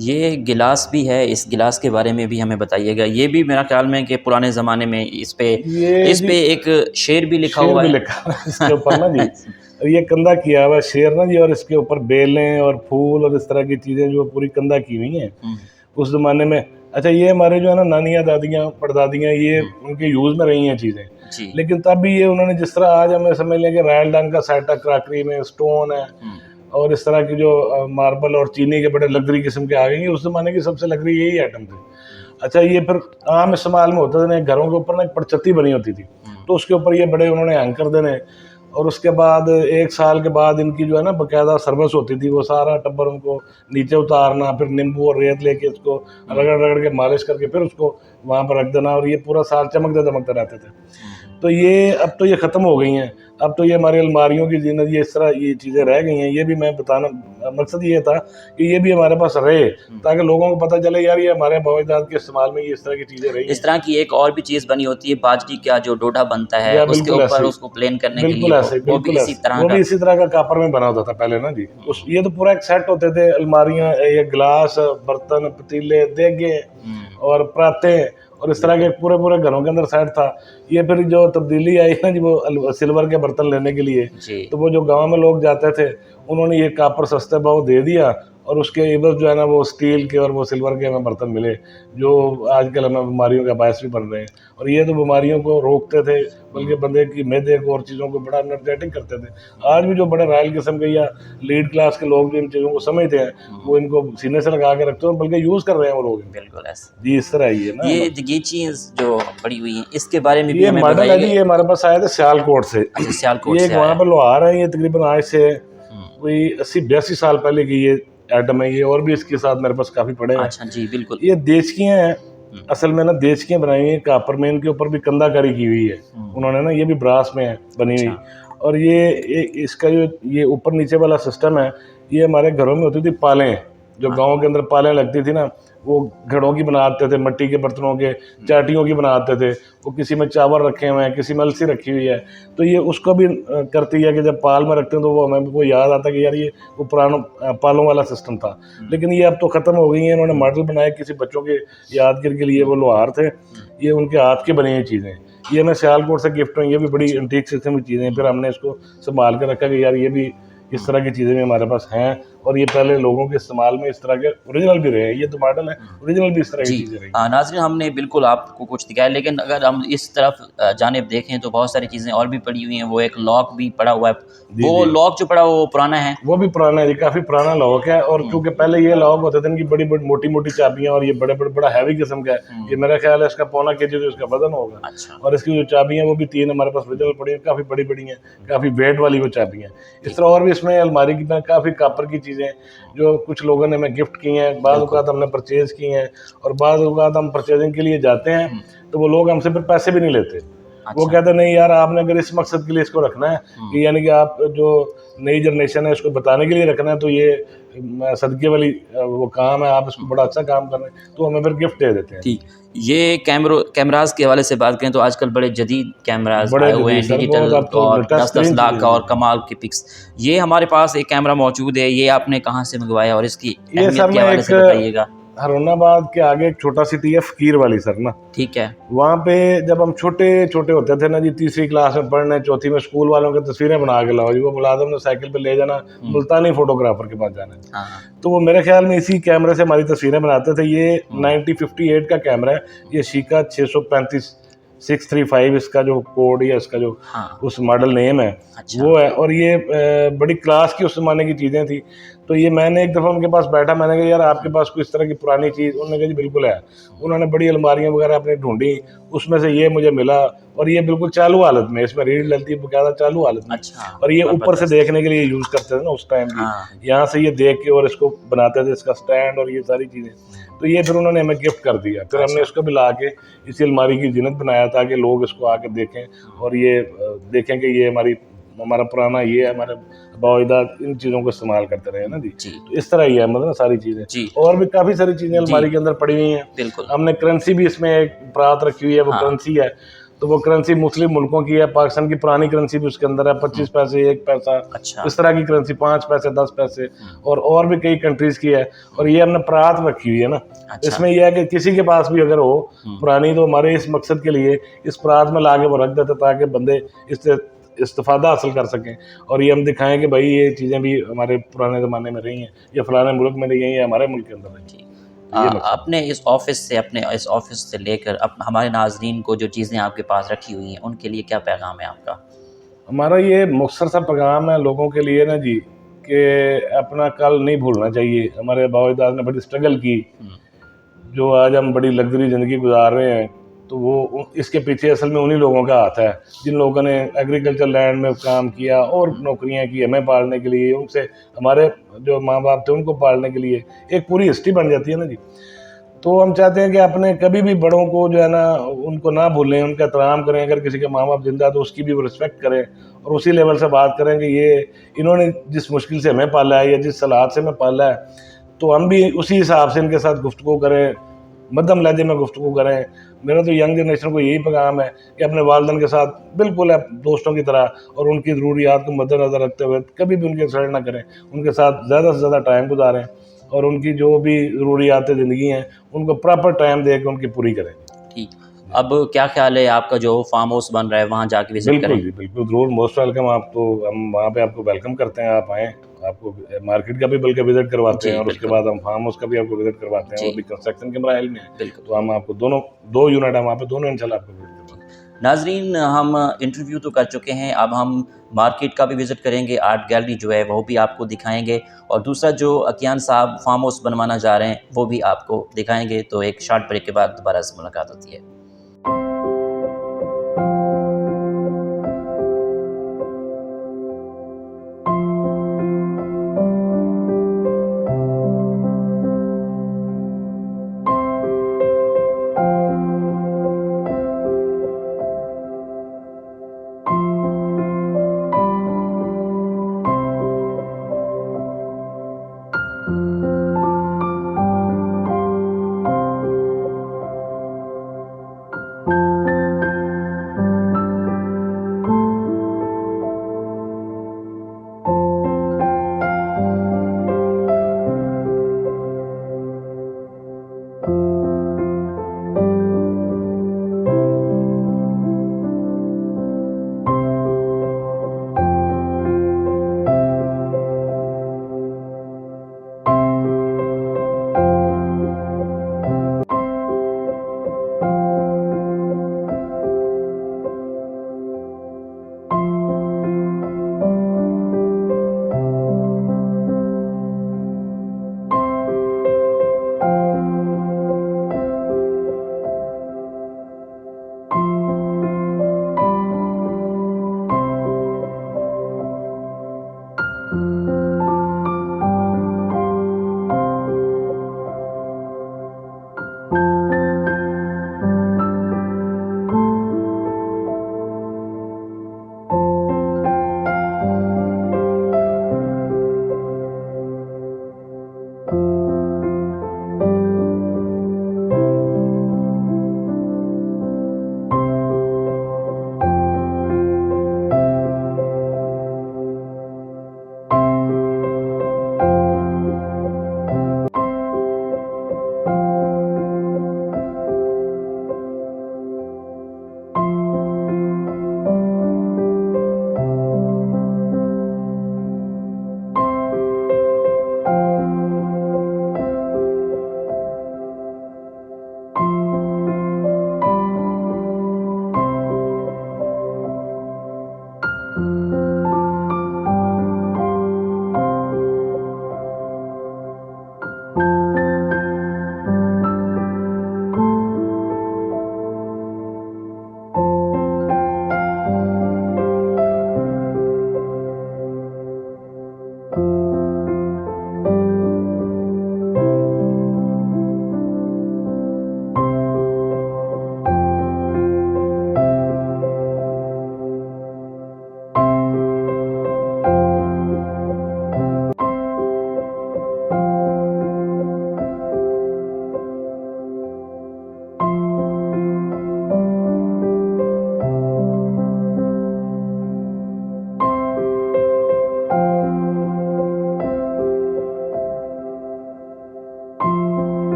ये गिलास भी है, इस गिलास के बारे में भी हमें बताइएगा। ये भी मेरा ख्याल में कि पुराने ज़माने में इस पे एक शेर भी लिखा हुआ है इसके ऊपर ना जी। ये कंधा किया हुआ शेर ना जी, और इसके ऊपर बेलें और फूल और इस तरह की चीज़ें जो पूरी कंधा की हुई हैं उस ज़माने में। अच्छा, ये हमारे जो है ना नानियाँ, दादियाँ, परदादियाँ, ये उनके यूज़ में रही हैं चीज़ें। लेकिन तब भी ये उन्होंने जिस तरह आज हमें समझ लें कि रॉयल डंग का सेट है, क्राकरी में स्टोन है और इस तरह की जो मार्बल और चीनी के बड़े लग्जरी किस्म के आ गए, उस ज़माने की सबसे लग्जरी यही आइटम थे। अच्छा, ये फिर आम इस्तेमाल में होता था, घरों के ऊपर ना एक परचत्ती बनी होती थी, तो उसके ऊपर ये बड़े उन्होंने हैंग कर देने। और उसके बाद 1 साल के बाद इनकी जो है ना बाकायदा सर्विस होती थी, वो सारा टब्बर उनको नीचे उतारना, फिर नींबू और रेत लेके उसको रगड़ रगड़ के मालिश करके फिर उसको वहाँ पर रख देना, और ये पूरा साल चमकते दमकते रहते थे। तो ये अब तो ये ख़त्म हो गई हैं। अब तो ये हमारी अलमारियों की जीनत ये इस तरह ये चीज़ें रह गई हैं। ये भी मैं बताना मकसद ये था कि ये भी हमारे पास रहे, ताकि लोगों को पता चले यार ये हमारे बाबाजाद के इस्तेमाल में ये इस तरह की चीज़ें रही। इस तरह की एक और भी चीज़ बनी होती है, बाजरी का जो डोडा बनता है उसके ऊपर उसको प्लेन करने के लिए वो भी इसी तरह का कापर में बना होता था पहले ना जी। ये तो पूरा एक सेट होते थे, अलमारियाँ, ये गिलास, बर्तन, पतीले, देगे और पराते और इस तरह के पूरे घरों के अंदर सेट था। ये फिर जो तब्दीली आई ना जी, वो सिल्वर के बर्तन लेने के लिए, तो वो जो गांव में लोग जाते थे उन्होंने ये कापर सस्ते भाव दे दिया और उसके इवज़ जो है ना वो स्टील के और वो सिल्वर के हमें बर्तन मिले, जो आजकल हमें बीमारियों का बायस भी बन रहे हैं। और ये तो बीमारियों को रोकते थे, बल्कि बंदे की मैदे को और चीज़ों को बड़ा एनर्जेटिक करते थे। आज भी जो बड़े रॉयल किस्म के या लीड क्लास के लोग जो इन चीज़ों को समझते हैं, वो इनको सीने से लगा के रखते हैं, बल्कि यूज़ कर रहे हैं वो लोग। बिल्कुल ऐसा जी, इस तरह ही है ना। ये चीज़ जो पड़ी हुई है इसके बारे में भी ये मॉडल है जी, ये हमारे पास आया था सियालकोट से। सियालकोट से वहाँ पर लोहार है, ये तकरीबन आज से कोई 80-82 साल पहले की ये आइटम है ये, और भी इसके साथ मेरे पास काफ़ी पड़े हैं। अच्छा जी, बिल्कुल। ये देचकियाँ हैं, असल में ना देचकियाँ बनाई हुई हैं कापर में, इनके ऊपर भी कंधाकारी की हुई है उन्होंने ना, ये भी ब्रास में है बनी हुई। और ये इसका जो ये ऊपर नीचे वाला सिस्टम है, ये हमारे घरों में होती थी पालें, जो गाँव के अंदर पालें लगती थी ना, वो घड़ों की बनाते थे, मिट्टी के बर्तनों के, चाटियों की बनाते थे। वो किसी में चावल रखे हुए हैं, किसी में अलसी रखी हुई है, तो ये उसको भी करती है कि जब पाल में रखते हैं तो वो हमें वो याद आता है कि यार ये वो पुराना पालों वाला सिस्टम था। लेकिन ये अब तो ख़त्म हो गई है। इन्होंने मॉडल बनाए किसी बच्चों के यादगिरी के लिए, वो लोहार थे, ये उनके हाथ की बनी हुई चीज़ें। ये हमें सियालकोट से गिफ्ट हुई, ये भी बड़ी एंटीक किस्म की चीज़ें। फिर हमने इसको संभाल कर रखा कि यार ये भी इस तरह की चीज़ें भी हमारे पास हैं और ये पहले लोगों के इस्तेमाल में इस तरह के ओरिजिनल भी रहे हैं, ये तो मॉडल है, ओरिजिनल भी इस तरह की चीज़ें रही। नाज़रीन, हमने बिल्कुल आपको कुछ दिखाया, लेकिन अगर हम इस तरफ जानिब देखें तो बहुत सारी चीज़ें और भी पड़ी हुई हैं। वो एक लॉक भी पड़ा हुआ है, वो लॉक जो पड़ा वो पुराना है, वो भी पुराना है जी, काफ़ी पुराना लॉक है। और क्योंकि पहले ये लॉक होते थे इनकी बड़ी बड़ी मोटी मोटी चाबियाँ, और ये बड़े बड़े बड़ा हैवी किस्म का है। ये मेरा ख्याल है इसका पौना केजी जो इसका वजन होगा। अच्छा। और इसकी जो चाबियाँ वो भी 3 हमारे पास ओरिजिनल पड़ी हैं, काफ़ी बड़ी बड़ी हैं, काफ़ी वेट वाली वो चाबियाँ। इस तरह और भी इसमें अलमारी की काफ़ी कापर की चीज़ें जो कुछ लोगों ने हमें गिफ्ट की हैं, बाद औक़ात हमने परचेज़ की हैं, और बाद औक़ात हम परचेजिंग के लिए जाते हैं तो वो लोग हमसे फिर पैसे भी नहीं लेते। वो कहते नहीं यार, आपने अगर इस मकसद के लिए इसको रखना है कि यानी कि आप जो नई जनरेशन है उसको बताने के लिए रखना है, तो ये सदके वाली वो काम है, आप इसको बड़ा अच्छा काम कर रहे हैं, तो हमें फिर गिफ्ट दे देते हैं। ठीक, ये कैमरास के हवाले से बात करें तो आजकल बड़े जदीद कैमरास आए हुए हैं, डिजिटल, और 10-10 लाख का और कमाल की पिक्स। ये हमारे पास एक कैमरा मौजूद है, ये आपने कहाँ से मंगवाया और इसकी अहमियत के हवाले से बताइएगा। हरोनाबाद के आगे एक छोटा सिटी है फकीर वाली सर ना, ठीक है। वहाँ पे जब हम छोटे छोटे होते थे ना जी, तीसरी क्लास में पढ़ने, चौथी में, स्कूल वालों की तस्वीरें बना के लाओ जी, वो मुलाजिम ने साइकिल पे ले जाना, मुल्तानी फोटोग्राफर के पास जाना। तो वो मेरे ख्याल में इसी कैमरे से हमारी तस्वीरें बनाते थे। ये 1958 का कैमरा है, ये शीका 635 635 इसका जो कोड या इसका जो उस मॉडल नेम है। अच्छा। वो है, और ये बड़ी क्लास की उस जमाने की चीज़ें थी। तो ये मैंने एक दफ़ा उनके पास बैठा, मैंने कहा यार आपके पास कोई इस तरह की पुरानी चीज़? उन्होंने कहा जी बिल्कुल है। उन्होंने बड़ी अलमारियाँ वगैरह अपनी ढूंढी, उसमें से ये मुझे मिला, और ये बिल्कुल चालू हालत में, इसमें रीड डलती है बकायदा चालू हालत में। अच्छा, और ये ऊपर से देखने के लिए यूज़ करते थे ना उस टाइम भी, यहाँ से ये देख के और इसको बनाते थे, इसका स्टैंड और ये सारी चीज़ें। तो ये फिर उन्होंने हमें गिफ्ट कर दिया। फिर हमने इसको भी ला के इसी अलमारी की जीनत बनाया ताकि लोग इसको आके देखें, और ये देखें कि ये हमारा पुराना ये है, हमारे बाओ-अजदाद इन चीज़ों को इस्तेमाल करते रहे ना जी। तो इस तरह ही है मतलब सारी चीज़ें, और भी काफ़ी सारी चीज़ें अलमारी के अंदर पड़ी हुई हैं। बिल्कुल। हमने करेंसी भी इसमें एक परात रखी हुई है, वो करेंसी है, तो वो करेंसी मुस्लिम मुल्कों की है। पाकिस्तान की पुरानी करेंसी भी उसके अंदर है, 25 पैसे, 1 पैसा, अच्छा, इस तरह की करेंसी, 5 पैसे, 10 पैसे, और भी कई कंट्रीज़ की है। और ये हमने परात रखी हुई है ना। अच्छा। इसमें यह है कि किसी के पास भी अगर हो पुरानी, तो हमारे इस मकसद के लिए इस परात में ला के वो रख देते ताकि बंदे इससे इस्तिफादा हासिल कर सकें, और ये हम दिखाएं कि भाई ये चीज़ें भी हमारे पुराने ज़माने में रही हैं, ये फलाने मुल्क में रही हैं, ये हमारे मुल्क के अंदर रही हैं। अपने इस ऑफिस से लेकर हमारे नाजरीन को जो चीज़ें आपके पास रखी हुई हैं उनके लिए क्या पैगाम है आपका? हमारा ये मुख्तसर सा पैगाम है लोगों के लिए ना जी, कि अपना कल नहीं भूलना चाहिए। हमारे बाओ-अजदाद ने बड़ी स्ट्रगल की, जो आज हम बड़ी लग्जरी ज़िंदगी गुजार रहे हैं, तो वो इसके पीछे असल में उन्हीं लोगों का हाथ है जिन लोगों ने एग्रीकल्चर लैंड में काम किया और नौकरियां की हमें पालने के लिए, उनसे हमारे जो माँ बाप थे उनको पालने के लिए एक पूरी हिस्ट्री बन जाती है ना जी। तो हम चाहते हैं कि अपने कभी भी बड़ों को जो है ना, उनको ना भूलें, उनका एहतराम करें। अगर किसी के माँ बाप जिंदा तो उसकी भी वो रिस्पेक्ट करें, और उसी लेवल से बात करें कि ये इन्होंने जिस मुश्किल से हमें पाला है या जिस हालात से हमें पाला है, तो हम भी उसी हिसाब से इनके साथ गुफ्तगू करें, मध्यम लहजे में गुफ्तगू करें। मेरा तो यंग जनरेशन को यही पैगाम है कि अपने वालिदैन के साथ बिल्कुल दोस्तों की तरह और उनकी ज़रूरियात को मद्देनज़र रखते हुए कभी भी उनके इंसल्ट ना करें, उनके साथ ज़्यादा से ज़्यादा टाइम गुजारें, और उनकी जो भी ज़रूरियात ज़िंदगी हैं उनको प्रॉपर टाइम दे के उनकी पूरी करें। ठीक, अब क्या ख्याल है आपका जो फार्म हाउस बन रहा है वहाँ जाके विजिट करें? बिल्कुल जी, बिल्कुल ज़रूर, मोस्ट वेलकम। आपको हम वहाँ पे आपको वेलकम करते हैं, आप आएँ। आपको मार्केट का भी बल्कि विजिट करवाते हैं, और उसके बाद हम फार्म हाउस का भी आपको विजिट करवाते हैं, वो भी कंस्ट्रक्शन के मराहिल में है, तो हम आपको दोनों 2 यूनिट है वहाँ पे, दोनों इंशाल्लाह आपको विजिट करवाते हैं। नाजरीन, हम इंटरव्यू तो कर चुके हैं, अब हम मार्केट का भी विज़िट करेंगे, आर्ट गैलरी जो है वो भी आपको दिखाएंगे, और दूसरा जो अकियान साहब फार्म हाउस बनवाना जा रहे हैं वो भी आपको दिखाएंगे। तो एक शॉर्ट ब्रेक के बाद दोबारा से मुलाकात होती है।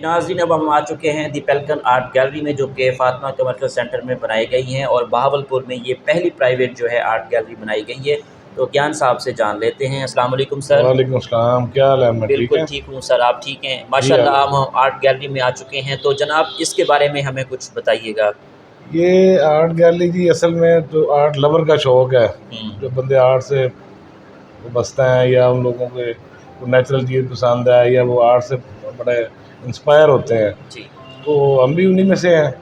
नाज़रीन, अब हम आ चुके हैं दी पेल्कन आर्ट गैलरी में, जो कि फातिमा कमर्शियल सेंटर में बनाई गई हैं और बहावलपुर में ये पहली प्राइवेट जो है आर्ट गैलरी बनाई गई है। तो ज्ञान साहब से जान लेते हैं। अस्सलाम वालेकुम सर। वालेकुम सलाम, क्या हाल है? मैं बिल्कुल ठीक हूँ सर, आप ठीक हैं? माशाल्लाह हम आर्ट गैलरी में आ चुके हैं, तो जनाब इसके बारे में हमें कुछ बताइएगा। ये आर्ट गैलरी जी असल में तो आर्ट लवर का शौक़ है, जो बंदे आर्ट से बसते हैं या उन लोगों को नेचुरल चीज़ पसंद है या वो आर्ट से बड़े इंस्पायर होते हैं जी। तो हम भी उन्हीं में से हैं।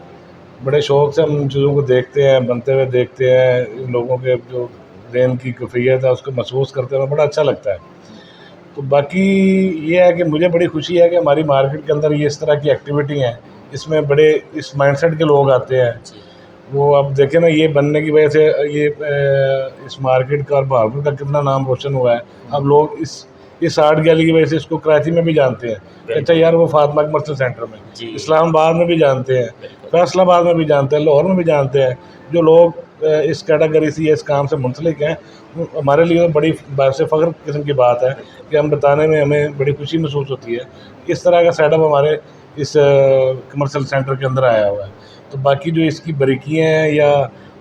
बड़े शौक़ से हम उन चीज़ों को देखते हैं, बनते हुए देखते हैं, इन लोगों के जो ब्रेन की कैफियत है उसको महसूस करते हैं, बड़ा अच्छा लगता है। तो बाकी ये है कि मुझे बड़ी खुशी है कि हमारी मार्केट के अंदर ये इस तरह की एक्टिविटी हैं, इसमें बड़े इस माइंडसेट के लोग आते हैं। वो अब देखें ना, ये बनने की वजह से ये इस मार्केट का और बहावलपुर का कितना नाम रोशन हुआ है। अब लोग इस आर्ट गैलरी की वजह से इसको कराची में भी जानते हैं। अच्छा यार, वो फातिमा कमर्शियल सेंटर में, इस्लामाबाद में भी जानते हैं, फैसलाबाद में भी जानते हैं, लाहौर में भी जानते हैं। जो लोग इस कैटेगरी से या इस काम से मुंसलिक हैं, हमारे लिए बड़ी बात फ़ख्र किस्म की बात है कि हम बताने में हमें बड़ी खुशी महसूस होती है। इस तरह का सेटअप हमारे इस कमर्शियल सेंटर के अंदर आया हुआ है। तो बाकी जो इसकी बारीकियाँ हैं या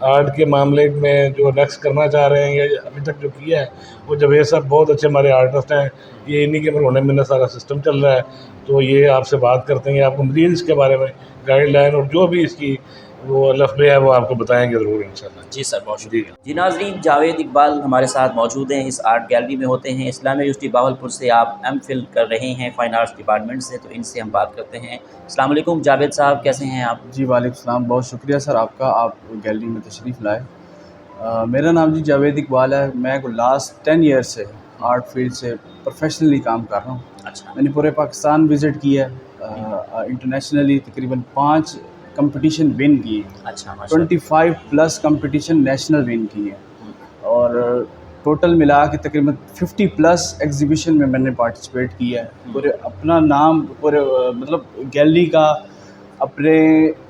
आर्ट के मामले में जो नेक्स्ट करना चाह रहे हैं या अभी तक जो किया है, वो जवेद साहब बहुत अच्छे हमारे आर्टिस्ट हैं। ये इन्हीं के होने में सारा सिस्टम चल रहा है। तो ये आपसे बात करते हैं, आपको मज़ीद इसके बारे में गाइडलाइन और जो भी इसकी वो लफ्ज़े है वो आपको बताएंगे ज़रूर इंशाल्लाह। जी सर, बहुत शुक्रिया। जी नाज़रीन, जावेद इकबाल हमारे साथ मौजूद हैं, इस आर्ट गैलरी में होते हैं। इस्लामिया यूनिवर्सिटी बहावलपुर से आप एमफिल कर रहे हैं फाइन आर्ट्स डिपार्टमेंट से, तो इनसे हम बात करते हैं। अस्सलाम वालेकुम जावेद साहब, कैसे हैं आप? जी वालेकुम सलाम, बहुत शुक्रिया सर आपका, आप गैलरी में तशरीफ़ लाए। मेरा नाम जी जावेद इकबाल है। मैं लास्ट 10 ईयर से आर्ट फील्ड से प्रोफेशनली काम कर रहा हूँ। अच्छा। मैंने पूरे पाकिस्तान विज़िट किया है, इंटरनेशनली तकरीबन 5 कंपटीशन विन किए। अच्छा, 25 प्लस कंपटीशन नेशनल विन किए और टोटल मिला के तकरीबन 50 प्लस एग्जीबिशन में मैंने पार्टिसिपेट किया है। पूरे अपना नाम पूरे मतलब गैलरी का, अपने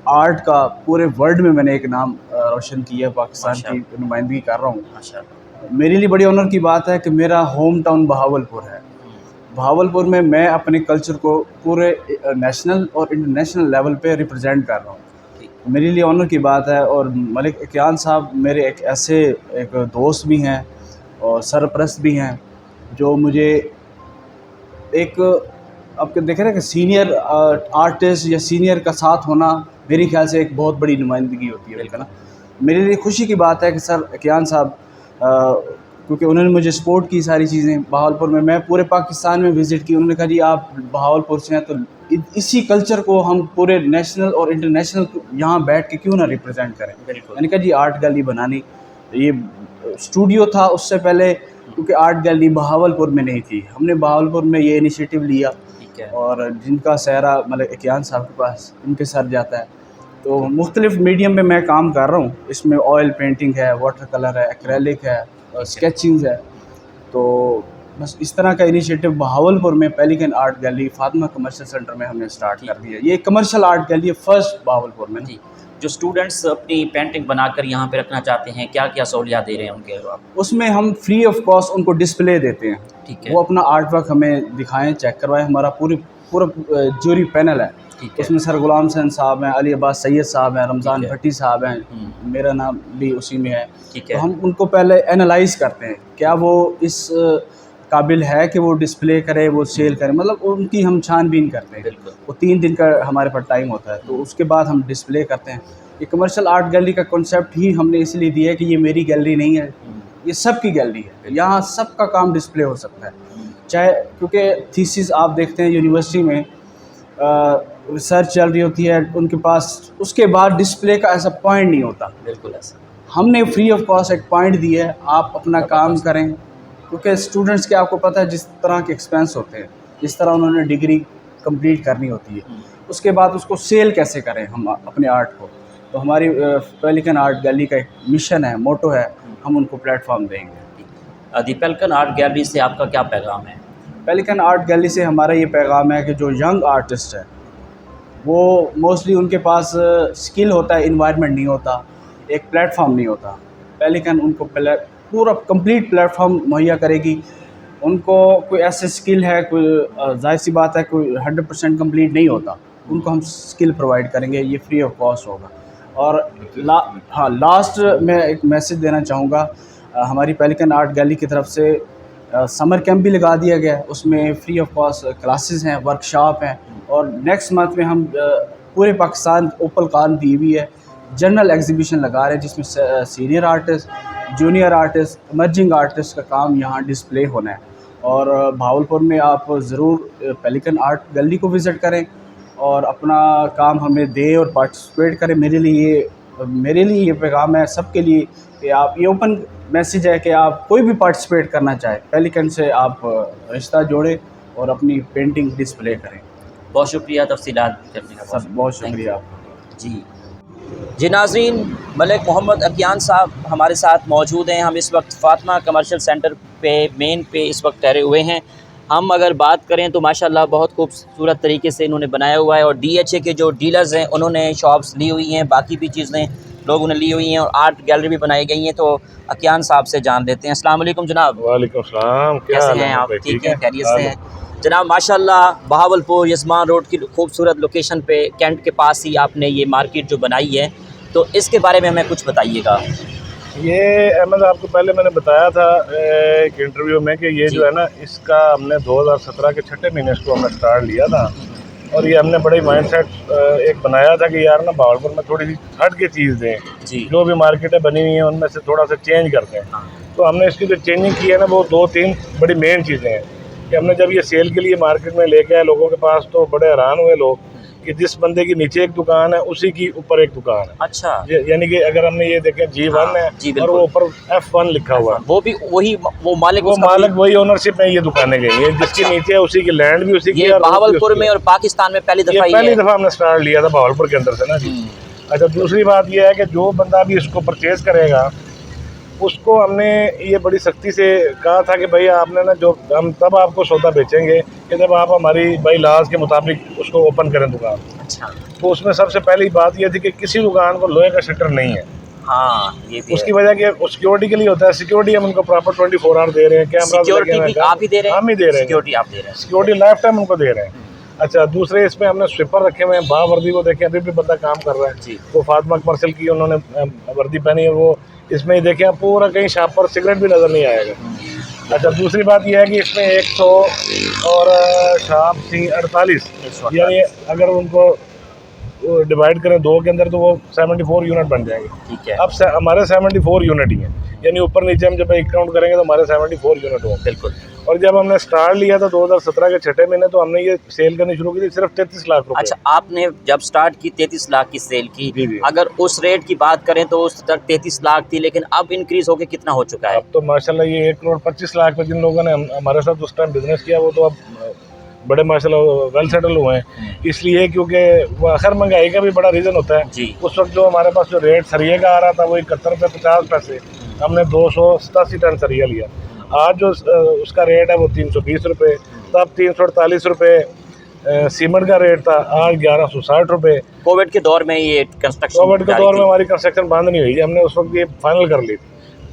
आर्ट का पूरे वर्ल्ड में मैंने एक नाम रोशन किया है। पाकिस्तान की नुमाइंदगी कर रहा हूँ। मेरे लिए बड़ी ऑनर की बात है कि मेरा होम टाउन बहावलपुर है। बहावलपुर में मैं अपने कल्चर को पूरे नेशनल और इंटरनेशनल लेवल पे रिप्रेजेंट कर रहा हूँ। मेरे लिए ऑनर की बात है। और मलिक इकयान साहब मेरे एक दोस्त भी हैं और सरपरस्त भी हैं, जो मुझे एक आपके देख रहे हैं कि सीनियर आर्टिस्ट या सीनियर का साथ होना मेरे ख्याल से एक बहुत बड़ी नुमाइंदगी होती है ना। मेरे लिए खुशी की बात है कि सर इकयान साहब, क्योंकि उन्होंने मुझे सपोर्ट की सारी चीज़ें। बहावलपुर में मैं पूरे पाकिस्तान में विज़िट की, उन्होंने कहा जी आप बहावलपुर से हैं तो इसी कल्चर को हम पूरे नेशनल और इंटरनेशनल यहाँ बैठ के क्यों ना रिप्रेजेंट करें। मैंने कहा जी आर्ट गैलरी बनानी, ये स्टूडियो था उससे पहले, क्योंकि आर्ट गैलरी बहावलपुर में नहीं थी। हमने बहावलपुर में ये इनिशिएटिव लिया और जिनका सहरा मतलब इकयान साहब के पास इनके सर जाता है। तो मुख्तलिफ मीडियम में मैं काम कर रहा हूँ। इसमें ऑयल पेंटिंग है, वाटर कलर है, एक्रेलिक है, स्केचिंग है। तो बस इस तरह का इनिशिएटिव बहावलपुर में pelican art gallery Fatima commercial centre में हमने स्टार्ट कर दिया। ये कमर्शियल आर्ट गैलरी है फर्स्ट बहावलपुर में। जो स्टूडेंट्स अपनी पेंटिंग बनाकर यहाँ पे रखना चाहते हैं, क्या क्या सहूलियात दे रहे हैं उनके? उसमें हम फ्री ऑफ कॉस्ट उनको डिस्प्ले देते हैं। ठीक है। वो अपना आर्ट वर्क हमें दिखाएं, चेक करवाएं। हमारा पूरा जूरी पैनल है। उसमें सर गुलाम हसन साहब हैं, अली अब्बास सैयद साहब हैं, रमज़ान भट्टी साहब हैं, मेरा नाम भी उसी में है। तो हम उनको पहले एनालाइज करते हैं, क्या वो इस काबिल है कि वो डिस्प्ले करे, वो सेल करे, मतलब उनकी हम छानबीन करते हैं। वो 3 दिन का हमारे पास टाइम होता है, तो उसके बाद हम डिस्प्ले करते हैं। ये कमर्शियल आर्ट गैलरी का कॉन्सेप्ट ही हमने इसलिए दिया है कि ये मेरी गैलरी नहीं है, ये सबकी गैलरी है। यहाँ सबका काम डिस्प्ले हो सकता है, चाहे, क्योंकि थीसिस आप देखते हैं यूनिवर्सिटी में रिसर्च चल रही होती है, उनके पास उसके बाद डिस्प्ले का ऐसा पॉइंट नहीं होता। बिल्कुल ऐसा। हमने फ्री ऑफ कॉस्ट एक पॉइंट दिया है, आप अपना काम करें। क्योंकि स्टूडेंट्स के आपको पता है जिस तरह के एक्सपेंस होते हैं, जिस तरह उन्होंने डिग्री कंप्लीट करनी होती है, उसके बाद उसको सेल कैसे करें हम अपने आर्ट को। तो हमारी पेलिकन आर्ट गैलरी का एक मिशन है, मोटो है, हम उनको प्लेटफॉर्म देंगे। दी पेलिकन आर्ट गैलरी से आपका क्या पैगाम है? पेलिकन आर्ट गैलरी से हमारा ये पैगाम है कि जो यंग आर्टिस्ट है वो मोस्टली उनके पास स्किल होता है, इन्वायरमेंट नहीं होता, एक प्लेटफॉर्म नहीं होता। पेलिकन उनको पूरा कंप्लीट प्लेटफॉर्म मुहैया करेगी। उनको कोई ऐसे स्किल है, कोई जाहिर सी बात है कोई 100% कंप्लीट नहीं होता, उनको हम स्किल प्रोवाइड करेंगे, ये फ्री ऑफ कॉस्ट होगा। और लास्ट में एक मैसेज देना चाहूँगा, हमारी पेलिकन आर्ट गैलरी की तरफ से समर कैंप भी लगा दिया गया है, उसमें फ्री ऑफ कॉस्ट क्लासेस हैं, वर्कशॉप हैं, और नेक्स्ट मंथ में हम पूरे पाकिस्तान ओपल कान दी हुई है जनरल एग्जीबिशन लगा रहे हैं, जिसमें senior artist, junior artist, emerging artist का काम यहाँ डिस्प्ले होना है। और भावलपुर में आप ज़रूर पेलिकन आर्ट गैलरी को विज़िट करें और अपना काम हमें दें और पार्टिसिपेट करें। मेरे लिए ये पैगाम है सबके लिए कि आप, ये ओपन मैसेज है कि आप कोई भी पार्टिसिपेट करना चाहे, पेलिकन से आप रिश्ता जोड़ें और अपनी पेंटिंग डिस्प्ले करें। बहुत शुक्रिया तफसीलात करने का। सब बहुत शुक्रिया आपका। जी नाज़रीन, मलिक मोहम्मद अकियान साहब हमारे साथ मौजूद हैं। हम इस वक्त फ़ातिमा कमर्शियल सेंटर पे मेन पे इस वक्त ठहरे हुए हैं। हम अगर बात करें तो माशाल्लाह बहुत खूबसूरत तरीके से इन्होंने बनाया हुआ है, और DHA के जो डीलर्स हैं उन्होंने शॉप्स ली हुई हैं, बाकी भी चीज़ें लोगों ने ली हुई हैं, और आर्ट गैलरी भी बनाई गई हैं। तो अकियान साहब से जान लेते हैं। अस्सलाम वालेकुम जनाब। वालेकुम सलाम, कैसे हैं आप? ठीक है, खैरियत से हैं जनाब? माशाल्लाह बहावलपुर यजमान रोड की खूबसूरत लोकेशन पे कैंट के पास ही आपने ये मार्केट जो बनाई है, तो इसके बारे में हमें कुछ बताइएगा। ये अहमद, आपको पहले मैंने बताया था एक इंटरव्यू में कि ये जो है ना, इसका हमने 2017 के छठे महीने इसको हमने स्टार्ट लिया था, और ये हमने बड़े माइंडसेट एक बनाया था कि यार ना भावलपुर में थोड़ी सी हट के चीज़ दें, जो भी मार्केटें बनी हुई हैं उनमें से थोड़ा सा चेंज करते हैं। तो हमने इसकी जो चेंजिंग की है ना, वो 2-3 बड़ी मेन चीज़ें हैं कि हमने जब ये सेल के लिए मार्केट में लेके आए लोगों के पास, तो बड़े हैरान हुए लोग कि जिस बंदे की नीचे एक दुकान है उसी की ऊपर एक दुकान है। अच्छा, यानी कि अगर हमने ये देखें G1 है और वो ऊपर F1 लिखा हुआ है, वो भी वो मालिक वही ओनरशिप में ये दुकानें गई हैं। जिसकी नीचे है उसी की लैंड भी उसी की है। बहावलपुर में और पाकिस्तान में पहली दफ़ा हमने स्टार्ट लिया था बहावलपुर के अंदर से ना जी। अच्छा, दूसरी बात ये है कि जो बंदा भी इसको परचेज करेगा उसको हमने ये बड़ी सख्ती से कहा था कि भाई आपने ना, जो हम तब आपको सौदा बेचेंगे कि जब आप हमारी भाई लाज के मुताबिक उसको ओपन करें दुकान। अच्छा, तो उसमें सबसे पहली बात ये थी कि किसी दुकान को लोहे का शटर नहीं है। हाँ, ये भी उसकी वजह कि सिक्योरिटी के लिए होता है। सिक्योरिटी हम उनको प्रॉपर 24 आवर दे रहे हैं, कैमरा आप ही दे रहे हैं, हम ही दे रहे हैं, सिक्योरिटी आप दे रहे हैं, सिक्योरिटी लाइफ टाइम उनको दे रहे हैं। अच्छा, दूसरे इसमें हमने स्वीपर रखे हुए हैं, बावर्दी को देखें अभी भी बंदा काम कर रहा है, वो फातिमा कमर्शियल की उन्होंने वर्दी पहनी है, वो इसमें ही देखें पूरा कहीं शॉप पर सिगरेट भी नज़र नहीं आएगा। अच्छा, दूसरी बात यह है कि इसमें 100 और शॉप थी 48, यानी अगर उनको डिवाइड करें 2 के अंदर तो वो 74 यूनिट बन जाएंगे। ठीक है, अब हमारे 74 यूनिट ही हैं, यानी ऊपर नीचे हम जब एक काउंट करेंगे तो हमारे 74 यूनिट होंगे। बिल्कुल। और जब हमने स्टार्ट लिया था 2017 के छठे महीने, तो हमने ये सेल करनी शुरू की थी सिर्फ 33 लाख रुपए। अच्छा, आपने जब स्टार्ट की 33 लाख की सेल की, जी। अगर उस रेट की बात करें तो उस तक 33 लाख थी, लेकिन अब इंक्रीज होके कितना हो चुका है? अब तो माशाल्लाह ये 1,25,00,000 पे जिन लोगों ने हमारे साथ उस टाइम बिजनेस किया वो तो अब बड़े माशाल्लाह वेल सेटल हुए हैं। इसलिए क्योंकि वो आखिर महंगाई का भी बड़ा रीज़न होता है जी। उस वक्त जो हमारे पास जो रेट सरिये का आ रहा था वो 71 रुपये 50 पैसे, हमने 287 टन सरिया लिया। आज जो उसका रेट है वो 320 रुपये, तब 348 रुपये सीमेंट का रेट था, आज 1160 रुपये। कोविड के दौर में ये कंस्ट्रक्शन, कोविड के दौर में हमारी कंस्ट्रक्शन बंद नहीं हुई, हमने उस वक्त ये फाइनल कर ली थी।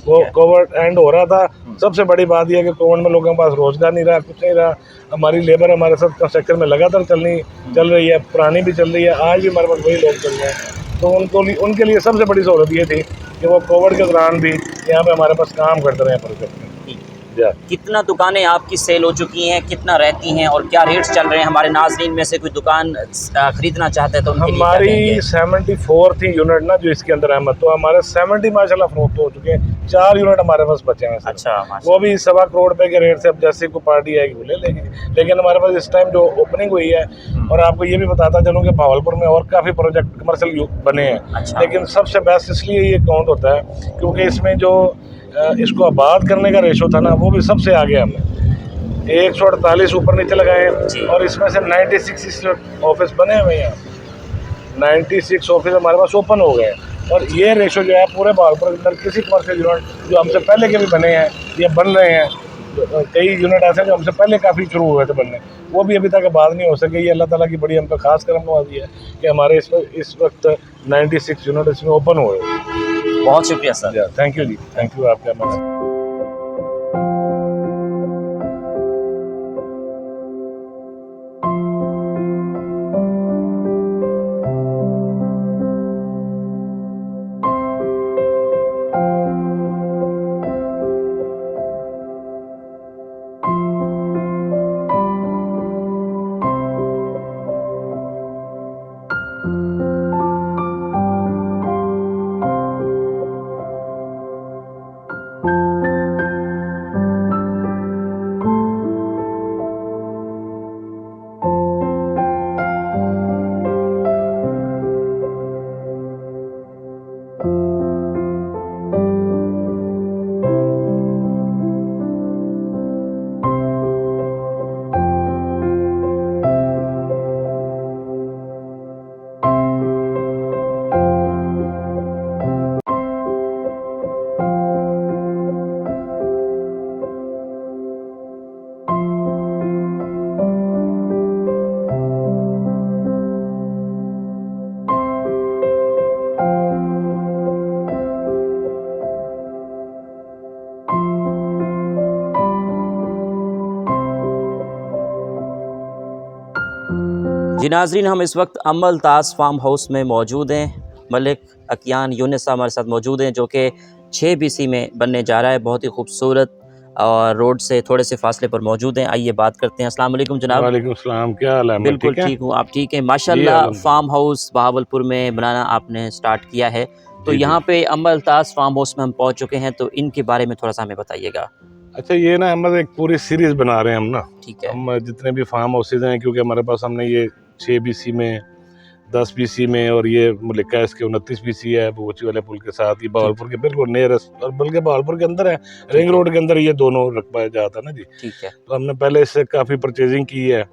वो कोविड एंड हो रहा था। सबसे बड़ी बात यह है कि कोविड में लोगों के पास रोजगार नहीं रहा, कुछ नहीं रहा। हमारी लेबर हमारे साथ कंस्ट्रक्शन में लगातार चल रही है, पुरानी भी चल रही है, आज भी हमारे पास वही लोग चल रहे हैं। तो उनके लिए सबसे बड़ी सहूलत ये थी कि वो कोविड के दौरान भी यहाँ पे हमारे पास काम करते रहे प्रोजेक्ट में। कितना दुकानें आपकी सेल हो चुकी हैं, कितना रहती हैं, और क्या रेट्स चल रहे हैं? हमारे नाजरीन में से कोई दुकान खरीदना चाहते हैं तो उनके लिए हमारी 74 थी यूनिट ना जो इसके अंदर अहमद, तो हमारे 70 माशाल्लाह फरोख्त हो चुके हैं। 4 यूनिट हमारे पास बचे हैं। अच्छा, वो भी 1.25 करोड़ रुपए के रेट से। अब जैसे कोई पार्टी आएगी वो ले लेगी, लेकिन हमारे पास इस टाइम जो ओपनिंग हुई है, और आपको ये भी बताता चलूँ कि भावलपुर में और काफ़ी प्रोजेक्ट कमर्शियल बने हैं। अच्छा। लेकिन सबसे बेस्ट इसलिए ये काउंट होता है क्योंकि इसमें जो इसको आबाद करने का रेशो था ना, वो भी सबसे आगे हमने 148 ऊपर नीचे लगाए, और इसमें से 96 ऑफिस बने हुए हैं। 96 ऑफिस हमारे पास ओपन हो गए, और ये रेशो जो है पूरे भावलपुर के अंदर किसी कमर्शियल यूनिट जो हमसे पहले के भी बने हैं ये बन रहे हैं, कई यूनिट ऐसे जो हमसे पहले काफ़ी शुरू हुए थे बनने, वो भी अभी तक आबाद नहीं हो सके। ये अल्लाह ताला की बड़ी हम पे खास करम नवाज़ी है कि हमारे इस वक्त 96 यूनिट इसमें ओपन हुए। बहुत शुक्रिया सर। थैंक यू जी, थैंक यू आपका। जी नाज़रीन, हम इस वक्त अमलताज़ फार्म हाउस में मौजूद हैं। मलिक अकियान यूनिस साहब हमारे साथ मौजूद हैं, जो कि 6 BC में बनने जा रहा है। बहुत ही खूबसूरत और रोड से थोड़े से फासले पर मौजूद हैं। आइए बात करते हैं। अस्सलाम वालेकुम जनाब। वालेकुम सलाम, क्या हाल है? बिल्कुल ठीक है ठीक हूँ, आप ठीक हैं? जी, माशाल्लाह अल्हम्दुलिल्लाह। फार्म हाउस बहावलपुर में बनाना आपने स्टार्ट किया है, तो जी जी। यहाँ पे अमलताज़ फार्म हाउस में हम पहुँच चुके हैं, तो इनके बारे में थोड़ा सा हमें बताइएगा। अच्छा, ये ना हम एक पूरी सीरीज बना रहे हैं हम ना। ठीक है। हम जितने भी फार्म हाउसेज हैं, क्योंकि हमारे पास हमने ये 6 BC में, 10 BC में, और ये मलिका इसके 29 BC है बोची वाले पुल के साथ। ये बहावलपुर के बिल्कुल नियरेस्ट, और बल्कि बहावलपुर के अंदर है, रिंग रोड के अंदर ये दोनों रकबा जाता है ना जी। ठीक है। तो हमने पहले इससे काफ़ी परचेजिंग की है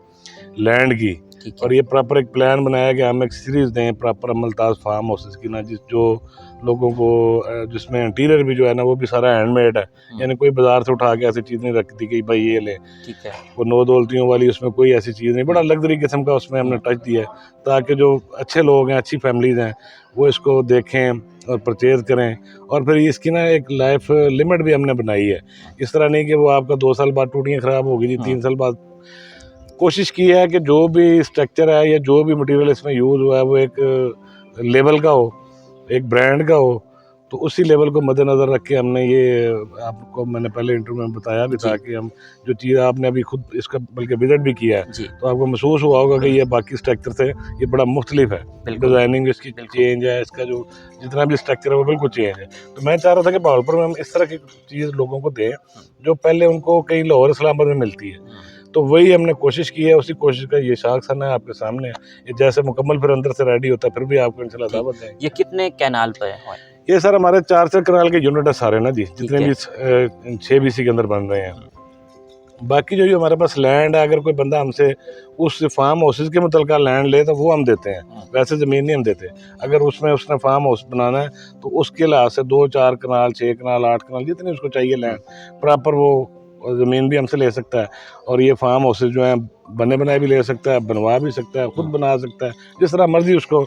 लैंड की, ठीक है। और ये प्रॉपर एक प्लान बनाया कि हम एक सीरीज दें प्रॉपर अमलताज़ फार्म हाउसेस की ना, जिस जो लोगों को जिसमें इंटीरियर भी जो है ना वो भी सारा हैंडमेड है। यानी कोई बाजार से उठा के ऐसी चीज़ नहीं रखती कि भाई ये ले, ठीक है। वो नौ दौलतियों वाली उसमें कोई ऐसी चीज़ नहीं। बड़ा लग्जरी किस्म का उसमें हमने टच दिया है, ताकि जो अच्छे लोग हैं, अच्छी फैमिलीज हैं, वो इसको देखें और परचेज करें। और फिर इसकी ना एक लाइफ लिमिट भी हमने बनाई है। इस तरह नहीं कि वो आपका 2 साल बाद टूटियाँ ख़राब होगी जी, 3 साल बाद। कोशिश की है कि जो भी स्ट्रक्चर है या जो भी मटेरियल इसमें यूज़ हुआ है वो एक लेवल का हो, एक ब्रांड का हो। तो उसी लेवल को मद्देनज़र रख के हमने ये, आपको मैंने पहले इंटरव्यू में बताया भी था कि हम जो चीज़, आपने अभी खुद इसका बल्कि विजिट भी किया है, जी। तो आपको महसूस हुआ होगा कि ये बाकी स्ट्रक्चर से ये बड़ा मुख्तलिफ है। बिल्कुल। डिज़ाइनिंग इसकी चेंज है, इसका जो जितना भी स्ट्रक्चर है वो बिल्कुल चेंज है। तो मैं चाह रहा था कि बहावलपुर में हम इस तरह की चीज़ लोगों को दें जो पहले उनको कहीं लाहौर इस्लामाबाद में मिलती है। तो वही हमने कोशिश की है, उसी कोशिश का ये शाखसन है आपके सामने। ये जैसे मुकम्मल फिर अंदर से रेडी होता है, फिर भी आपको इंशाल्लाह दावत देंगे। ये कितने कैनाल पे है? ये सर हमारे 4 कनाल के यूनिट है सारे ना जी, जितने है। भी 6 BC के अंदर बन रहे हैं। बाकी जो हमारे पास लैंड है, अगर कोई बंदा हमसे उस फार्म हाउसेज के मुतलका लैंड ले तो वो हम देते हैं, वैसे ज़मीन नहीं हम देते। अगर उसमें उसने फार्म हाउस बनाना है तो उसके लिहाज से 2-4 कनाल, 6 कनाल, 8 कनाल, जितनी उसको चाहिए लैंड प्रॉपर, वो ज़मीन भी हमसे ले सकता है। और ये फार्म हाउसेज जो हैं बने बनाए भी ले सकता है, बनवा भी सकता है, खुद बना सकता है, जिस तरह मर्जी उसको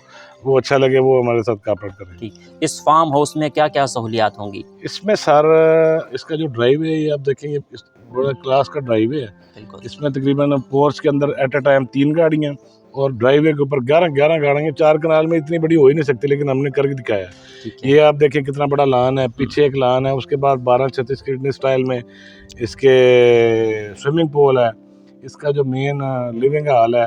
वो अच्छा लगे वो हमारे साथ कॉपरेट करे। ठीक। इस फार्म हाउस में क्या क्या सहूलियात होंगी? इसमें सर इसका जो ड्राइव है, ये आप देखेंगे बड़ा क्लास का ड्राइव है। बिल्कुल। इसमें तकरीबन पोर्च के अंदर एट अ टाइम 3 गाड़ियाँ, और ड्राइवे के ऊपर 11 गाड़ियाँ। 4 कनाल में इतनी बड़ी हो ही नहीं सकती, लेकिन हमने करके दिखाया। ये आप देखिए कितना बड़ा लान है, पीछे एक लान है, उसके बाद 12-36 किडनी स्टाइल में इसके स्विमिंग पूल है। इसका जो मेन लिविंग हॉल है,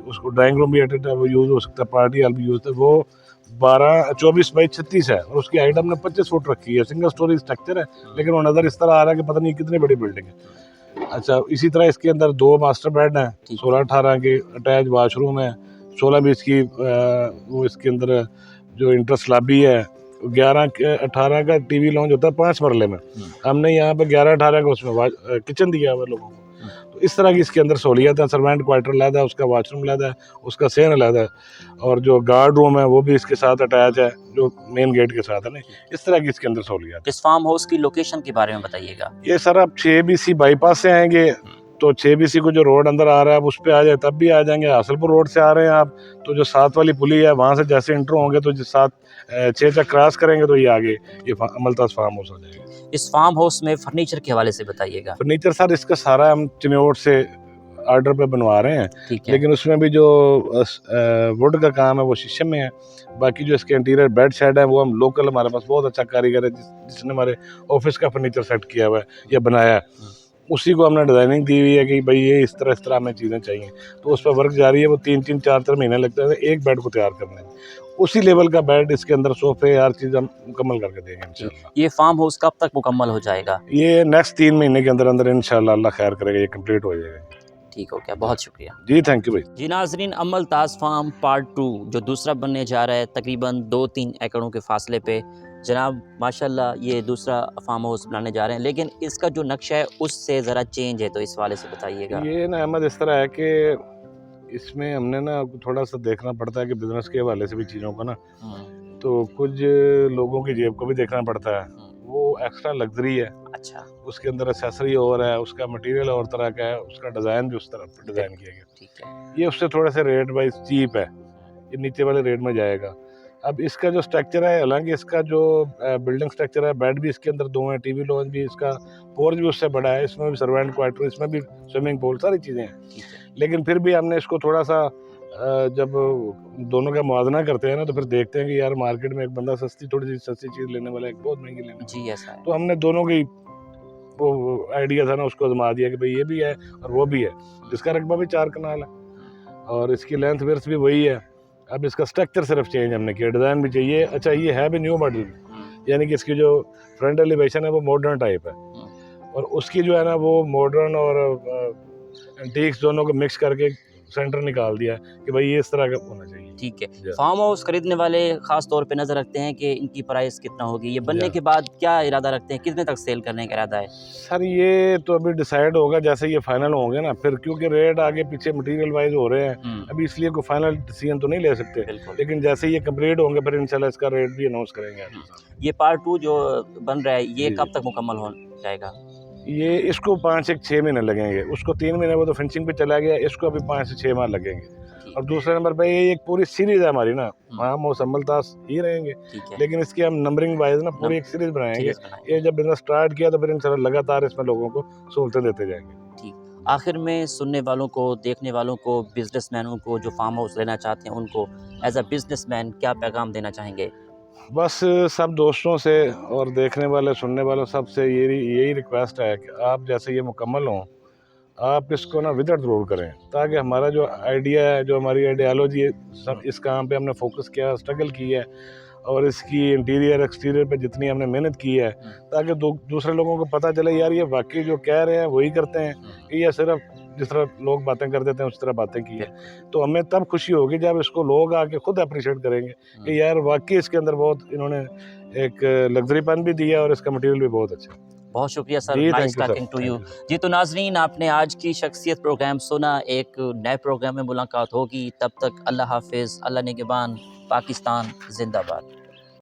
उसको ड्राइंग रूम भी एट अ टाइम यूज़ हो सकता है, पार्टी हॉल भी यूज़ है। वो 24 बाई 36 है, और उसकी हाइट हमने 25 फुट रखी है। सिंगल स्टोरी स्ट्रक्चर है, लेकिन वो नज़र इस तरह आ रहा है कि पता नहीं कितनी बड़ी बिल्डिंग है। अच्छा, इसी तरह इसके अंदर 2 मास्टर बेड हैं, 16-18 के अटैच वाशरूम है, 16 बीच की वो इसके अंदर जो इंटरेस्ट लॉबी है। 11-18 का टीवी लॉन्च होता है 5 मरले में, हमने यहाँ पे 11-18 का उसमें किचन दिया हुआ लोगों को। तो इस तरह की इसके अंदर सहूलियत है। सर्वेंट क्वार्टर अलग है, उसका वॉशरूम अलग है, उसका सेन अलग है, और जो गार्ड रूम है वो भी इसके साथ अटैच है, जो मेन गेट के साथ है ना। इस तरह की इसके अंदर सहूलियत। इस फार्म हाउस की लोकेशन के बारे में बताइएगा। ये सर आप 6 BC बाईपास से आएंगे तो 6 BC को जो रोड अंदर आ रहा है आप उस पे आ जाए तब भी आ जाएंगे। हासलपुर रोड से आ रहे हैं आप तो जो 7 वाली पुली है वहाँ से जैसे इंटर होंगे तो 6 तक क्रॉस करेंगे तो ये आगे ये अमलताज़ फार्म हाउस आ जाएगा। इस फार्म हाउस में फर्नीचर के हवाले से बताइएगा। फर्नीचर सर इसका सारा हम चिन्नौट से ऑर्डर पे बनवा रहे हैं, लेकिन उसमें भी जो वुड का काम है वो शीशम में है। बाकी जो इसके इंटीरियर बेड शेड है वो हम लोकल, हमारे पास बहुत अच्छा कारीगर है जिसने हमारे ऑफिस का फर्नीचर सेट किया हुआ है या बनाया है, उसी को हमने डिज़ाइनिंग दी हुई है कि भाई ये इस तरह हमें चीज़ें चाहिए। तो उस पर वर्क जारी है, वो 3-3, 4-4 महीने लगते हैं एक बेड को तैयार करने में। उसी लेवल का बेड इसके अंदर, सोफे, हर चीज़ हम मुकम्मल करके देंगे इंशाल्लाह। ये फार्म हाउस कब तक मुकम्मल हो जाएगा? ये नेक्स्ट 3 महीने के अंदर अंदर इंशाल्लाह अल्लाह खैर करेगा ये कंप्लीट हो जाएगा। ठीक हो गया, बहुत शुक्रिया जी, थैंक यू भाई। जी नाजरीन, अमलताज़ फार्म पार्ट 2 जो दूसरा बनने जा रहा है तकरीबन 2-3 एकड़ों के फासले पे, जनाब माशाल्लाह ये दूसरा फार्म हाउस बनाने जा रहे हैं, लेकिन इसका जो नक्शा है उससे ज़रा चेंज है, तो इस वाले से बताइएगा। ये ना अहमद इस तरह है कि इसमें हमने ना थोड़ा सा देखना पड़ता है कि बिजनेस के हवाले से भी चीज़ों को ना, तो कुछ लोगों की जेब को भी देखना पड़ता है। वो एक्स्ट्रा लग्जरी है, अच्छा, उसके अंदर एक्सेसरी और है, उसका मटेरियल और तरह का है, उसका डिज़ाइन भी उस तरह डिज़ाइन किया गया। ठीक है। ये उससे थोड़े से रेट वाइज चीप है, ये नीचे वाले रेट में जाएगा। अब इसका जो स्ट्रक्चर है, हालांकि इसका जो बिल्डिंग स्ट्रक्चर है, बेड भी इसके अंदर 2 हैं, टीवी लॉन्च भी, इसका पोर्च भी उससे बड़ा है, इसमें भी सर्वेंट क्वार्टर, इसमें भी स्विमिंग पूल, सारी चीज़ें हैं। लेकिन फिर भी हमने इसको थोड़ा सा जब दोनों का मुआवजा करते हैं ना तो फिर देखते हैं कि यार मार्केट में एक बंदा थोड़ी सी सस्ती चीज़ लेने वाला है, एक बहुत महंगी लेने वाला जी ऐसा है। है। तो हमने दोनों की वो आइडिया था ना उसको आजमा दिया कि भाई ये भी है और वो भी है। इसका रकबा भी 4 कनाल है और इसकी लेंथ विड्थ भी वही है। अब इसका स्ट्रक्चर सिर्फ चेंज हमने किया, डिज़ाइन भी चाहिए। अच्छा ये है भी न्यू मॉडल में, यानी कि इसकी जो फ्रंट एलिवेशन है वो मॉडर्न टाइप है और उसकी जो है ना वो मॉडर्न और एंटीक्स दोनों को मिक्स करके सेंटर निकाल दिया कि भाई ये इस तरह का होना चाहिए। ठीक है। फार्म हाउस खरीदने वाले खास तौर पे नज़र रखते हैं कि इनकी प्राइस कितना होगी, ये बनने के बाद क्या इरादा रखते हैं, कितने तक सेल करने का इरादा है? सर ये तो अभी डिसाइड होगा जैसे ये फाइनल होंगे ना, फिर क्योंकि रेट आगे पीछे मटेरियल वाइज हो रहे हैं अभी, इसलिए कोई फाइनल डिसीजन तो नहीं ले सकते, लेकिन जैसे ये कंप्लीट होंगे फिर इंशाल्लाह इसका रेट भी अनाउंस करेंगे। ये पार्ट 2 जो बन रहा है ये कब तक मुकम्मल हो जाएगा? ये इसको 5 से 6 महीने लगेंगे, उसको 3 महीने वो तो फिनिशिंग पे चला गया, इसको अभी 5 से 6 माह लगेंगे। और दूसरे नंबर पे ये एक पूरी सीरीज है हमारी ना, हाँ मौसम्मल तास ही रहेंगे, लेकिन इसकी हम नंबरिंग वाइज ना पूरी एक सीरीज बनाएंगे। ये जब बिजनेस स्टार्ट किया तो फिर इंशाल्लाह लगातार इसमें लोगों को सहूलतें देते जाएंगे। ठीक। आखिर में सुनने वालों को, देखने वालों को, बिजनेसमैनों को जो फार्म हाउस लेना चाहते हैं उनको एज अ बिजनेसमैन क्या पैगाम देना चाहेंगे? बस सब दोस्तों से और देखने वाले सुनने वालों सबसे यही रिक्वेस्ट है कि आप जैसे ये मुकम्मल हों आप इसको ना विजिट ज़रूर करें, ताकि हमारा जो आइडिया है, जो हमारी आइडियालॉजी है, सब इस काम पे हमने फोकस किया, स्ट्रगल की है और इसकी इंटीरियर एक्सटीरियर पे जितनी हमने मेहनत की है, ताकि दूसरे लोगों को पता चले यार ये वाकई जो कह रहे हैं वही करते हैं कि ये सिर्फ जिस तरह लोग बातें कर देते हैं उस तरह बातें की है। तो हमें तब खुशी होगी जब इसको लोग आके खुद अप्रिशिएट करेंगे कि यार वाकई इसके अंदर बहुत इन्होंने एक लग्जरीपन भी दिया और इसका मटेरियल भी बहुत अच्छा है। बहुत शुक्रिया sir, nice talking to you. जी तो नाजरीन आपने आज की शख्सियत प्रोग्राम सुना, एक नए प्रोग्राम में मुलाकात होगी, तब तक अल्लाह हाफिज़, अल्लाह निगहबान, पाकिस्तान जिंदाबाद।